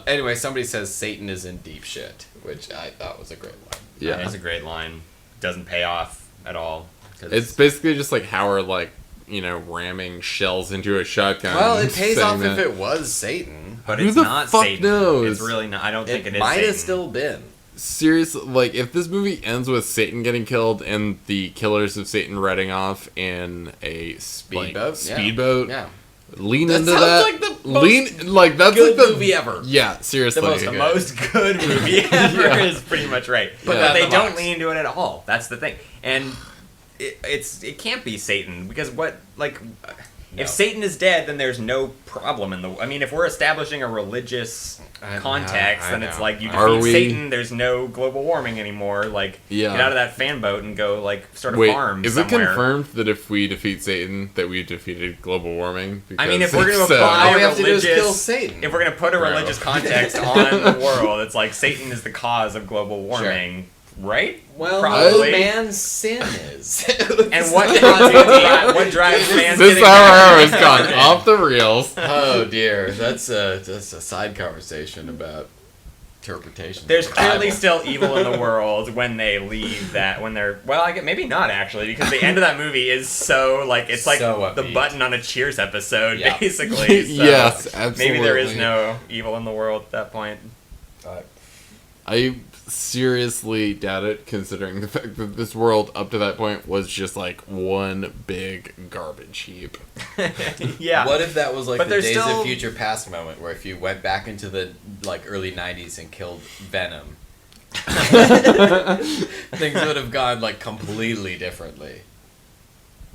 Anyway, somebody says Satan is in deep shit, which I thought was a great line. Yeah. That's a great line. Doesn't pay off at all. 'Cause It's basically just like Howard, like, you know, ramming shells into a shotgun. well, it pays saying off that- if it was Satan. but Who it's the not fuck Satan. knows? It's really not. I don't think it is might Satan. have still been. Seriously, like, if this movie ends with Satan getting killed and the killers of Satan riding off in a Speedboat? Yeah. speedboat, Yeah. lean That into sounds that. like the most lean, like, that's good like the movie ever. Yeah, seriously. The most good movie ever Yeah. is pretty much right. Put But that in they the don't box. lean into it at all. That's the thing. And it can't be Satan because No. if Satan is dead, then there's no problem in the. I mean, if we're establishing a religious I context, know, then I it's know. like you Are defeat we- Satan. There's no global warming anymore. Like, Yeah. get out of that fan boat and go like start a Wait, farm is somewhere. it confirmed that if we defeat Satan, that we defeated global warming? I mean, if we're Because going to apply All we a have to do is religious, kill Satan. if we're going to put a Bro. religious context on the world, it's like Satan is the cause of global warming, right? Well, Probably. no man's sin is. And what drives man's this getting hour mad? has gone off the rails. Oh dear, that's a side conversation about interpretation. There's of the clearly Bible. still evil in the world when they leave that, when they're, well, I get, maybe not actually, because the end of that movie is so, like, it's like So the upbeat. button on a Cheers episode, Yeah. basically. So Yes, absolutely. maybe there is no evil in the world at that point. I seriously doubt it, considering the fact that this world up to that point was just like one big garbage heap. Yeah. What if that was like But the there's Days still- of Future Past moment, where if you went back into the like early '90s and killed Venom, things would have gone like completely differently.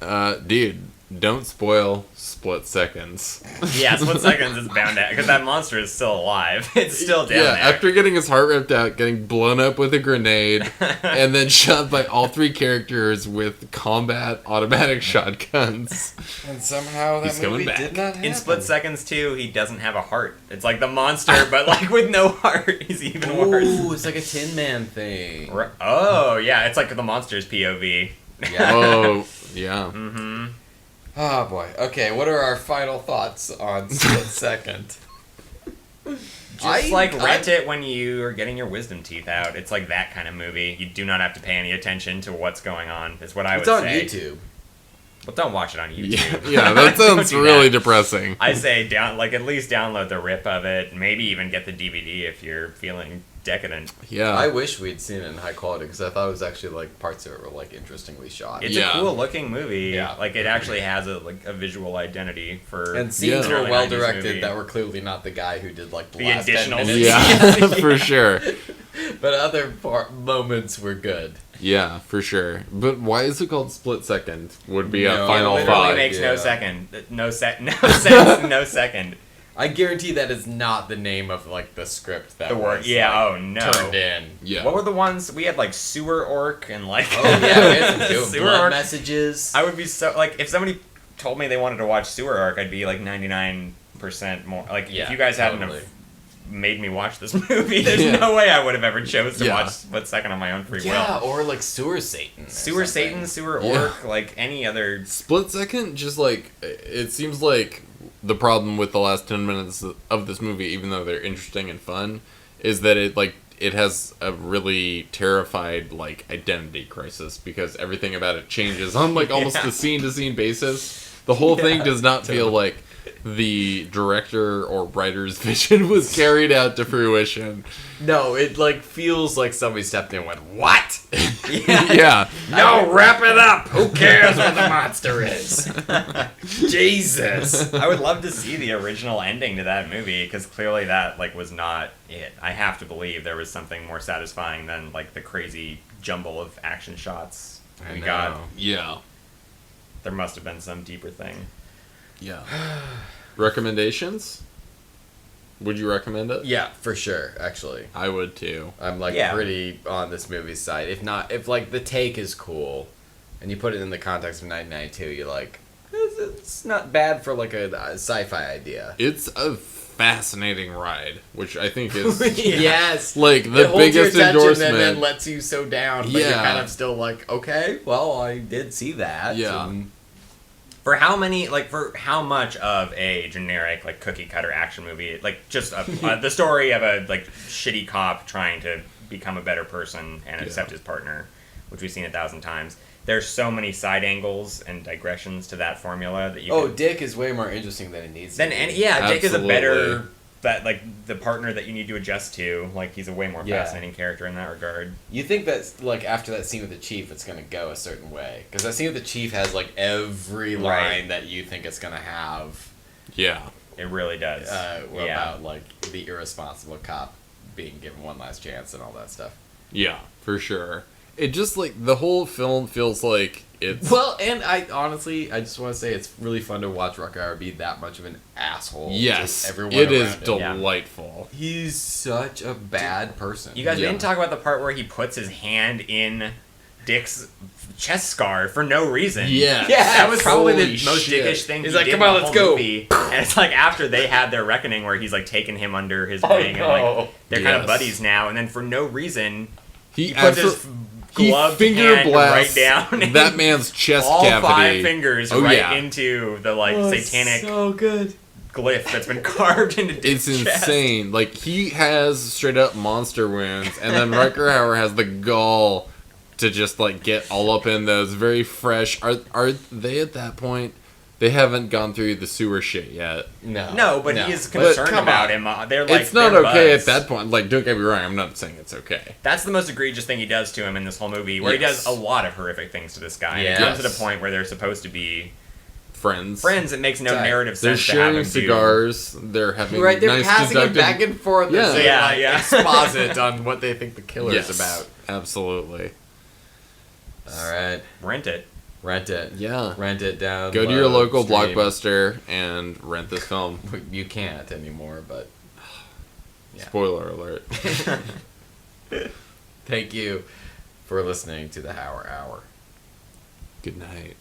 Dude, don't spoil Split Seconds. Yeah, Split Seconds is bound to, because that monster is still alive. It's still down Yeah, there. after getting his heart ripped out, getting blown up with a grenade, and then shot by all three characters with combat automatic shotguns. And somehow He's coming back. did not happen. In Split Seconds too, he doesn't have a heart. It's like the monster, but like with no heart. He's even worse. Ooh, it's like a Tin Man thing. Oh, yeah, it's like the monster's POV. Yeah. Oh, yeah. Mm-hmm. Oh boy. Okay, what are our final thoughts on Split Second? Just rent it when you are getting your wisdom teeth out. It's like that kind of movie. You do not have to pay any attention to what's going on. Is what I It's would on say. YouTube. Well, don't watch it on YouTube. Yeah, that Don't sounds do really that. depressing. I say at least download the rip of it. Maybe even get the DVD if you're feeling decadent. Yeah. I wish we'd seen it in high quality because I thought it was actually like parts of it were like interestingly shot. It's Yeah. a cool looking movie. Yeah. Like it actually has a visual identity for And scenes Yeah. were early well 90s directed movie. that were clearly not the guy who did like the The last 10 additional minutes. Yeah, for sure. But other moments were good. Yeah, for sure. But why is it called Split Second? Would be No, a final it Literally thought. makes no Yeah. second, no sense, no second. I guarantee that is not the name of like the script that The word, was yeah. like, Oh no. turned in. Yeah. What were the ones we had? Like Sewer Orc and like. Oh yeah, we had some good Sewer blood Orc. messages. I would be so like if somebody told me they wanted to watch Sewer Arc, I'd be like 99% more. Like Yeah, if you guys hadn't totally. have made me watch this movie, there's Yeah. no way I would have ever chose to Yeah. watch Split Second on my own free Yeah, will. or like Sewer Satan. or Sewer something. Satan, Sewer Yeah. Orc, like any other. Split Second, just like, it seems like the problem with the last 10 minutes of this movie, even though they're interesting and fun, is that it has a really terrified, like, identity crisis, because everything about it changes on, like, almost Yeah. a scene-to-scene basis. The whole thing does not feel like the director or writer's vision was carried out to fruition. No, it like feels like somebody stepped in and went, "What? Yeah. No, wrap it up. Who cares what the monster is?" Jesus. I would love to see the original ending to that movie because clearly that like was not it. I have to believe there was something more satisfying than like the crazy jumble of action shots we got. Yeah. There must have been some deeper thing. Yeah. Recommendations? Would you recommend it? Yeah, for sure. Actually, I would too. I'm like Yeah. pretty on this movie's side. If like the take is cool, and you put it in the context of 1992, you're like, it's not bad for like a sci-fi idea. It's a fascinating ride, which I think is Yes, like It the holds your biggest attention endorsement. and then lets you so down. But you're Yeah. kind of still like, okay, well, I did see that. Yeah. and- For how much of a generic like cookie cutter action movie, like just the story of a like shitty cop trying to become a better person and accept his partner, which we've seen 1,000 times. There's so many side angles and digressions to that formula that you. Oh, can, Dick is way more interesting than it needs. then to be. and yeah, Dick is a better Absolutely. that like the partner that you need to adjust to. Like he's a way more Yeah. fascinating character in that regard. You think that like after that scene with the chief, it's gonna go a certain way because that scene with the chief has like every line Right. that you think it's gonna have. Yeah. It really does. About like the irresponsible cop being given one last chance and all that stuff. Yeah, for sure. It just like the whole film feels like it's Well, and I honestly, I just want to say it's really fun to watch Rutger Hauer be that much of an asshole. to yes, everyone it is around him. delightful. He's such a bad person. You guys Yeah. didn't talk about the part where he puts his hand in Dick's chest scar for no reason. Yeah, That was probably Holy the most shit. dickish thing He's he like, did "Come in on, the let's whole go." movie. And it's like after they had their reckoning where he's like taking him under his wing and like they're kind of Yes. buddies now, and then for no reason He puts his absolutely gloved finger hand blasts right down that man's chest all cavity. 5 fingers Oh, right yeah. into the like satanic So good. glyph that's been carved into It's Dick's chest. insane. Like he has straight up monster wounds, and then Rutger Hauer has the gall to just like get all up in those very fresh. Are they at that point? They haven't gone through the sewer shit yet. No, but he is But concerned come about on. him. They're like It's not they're okay buds. at that point. Like, don't get me wrong. I'm not saying it's okay. That's the most egregious thing he does to him in this whole movie, where he Yes. does a lot of horrific things to this guy. And Yes. it comes to the point where they're supposed to be Friends. friends. It makes no Right. narrative They're sense to have sharing him cigars. They're having Right, they're nice passing it deductive- back and forth. Yeah. as they, Yeah, like, yeah. exposit on what they think the killer's Yes, about. absolutely. All right, Do rent it. rent it. Yeah. Rent it down. Go to your local stream. Blockbuster and rent this film. You can't anymore, but Yeah. Spoiler alert. thank you for listening to the Hauer Hour. Good night.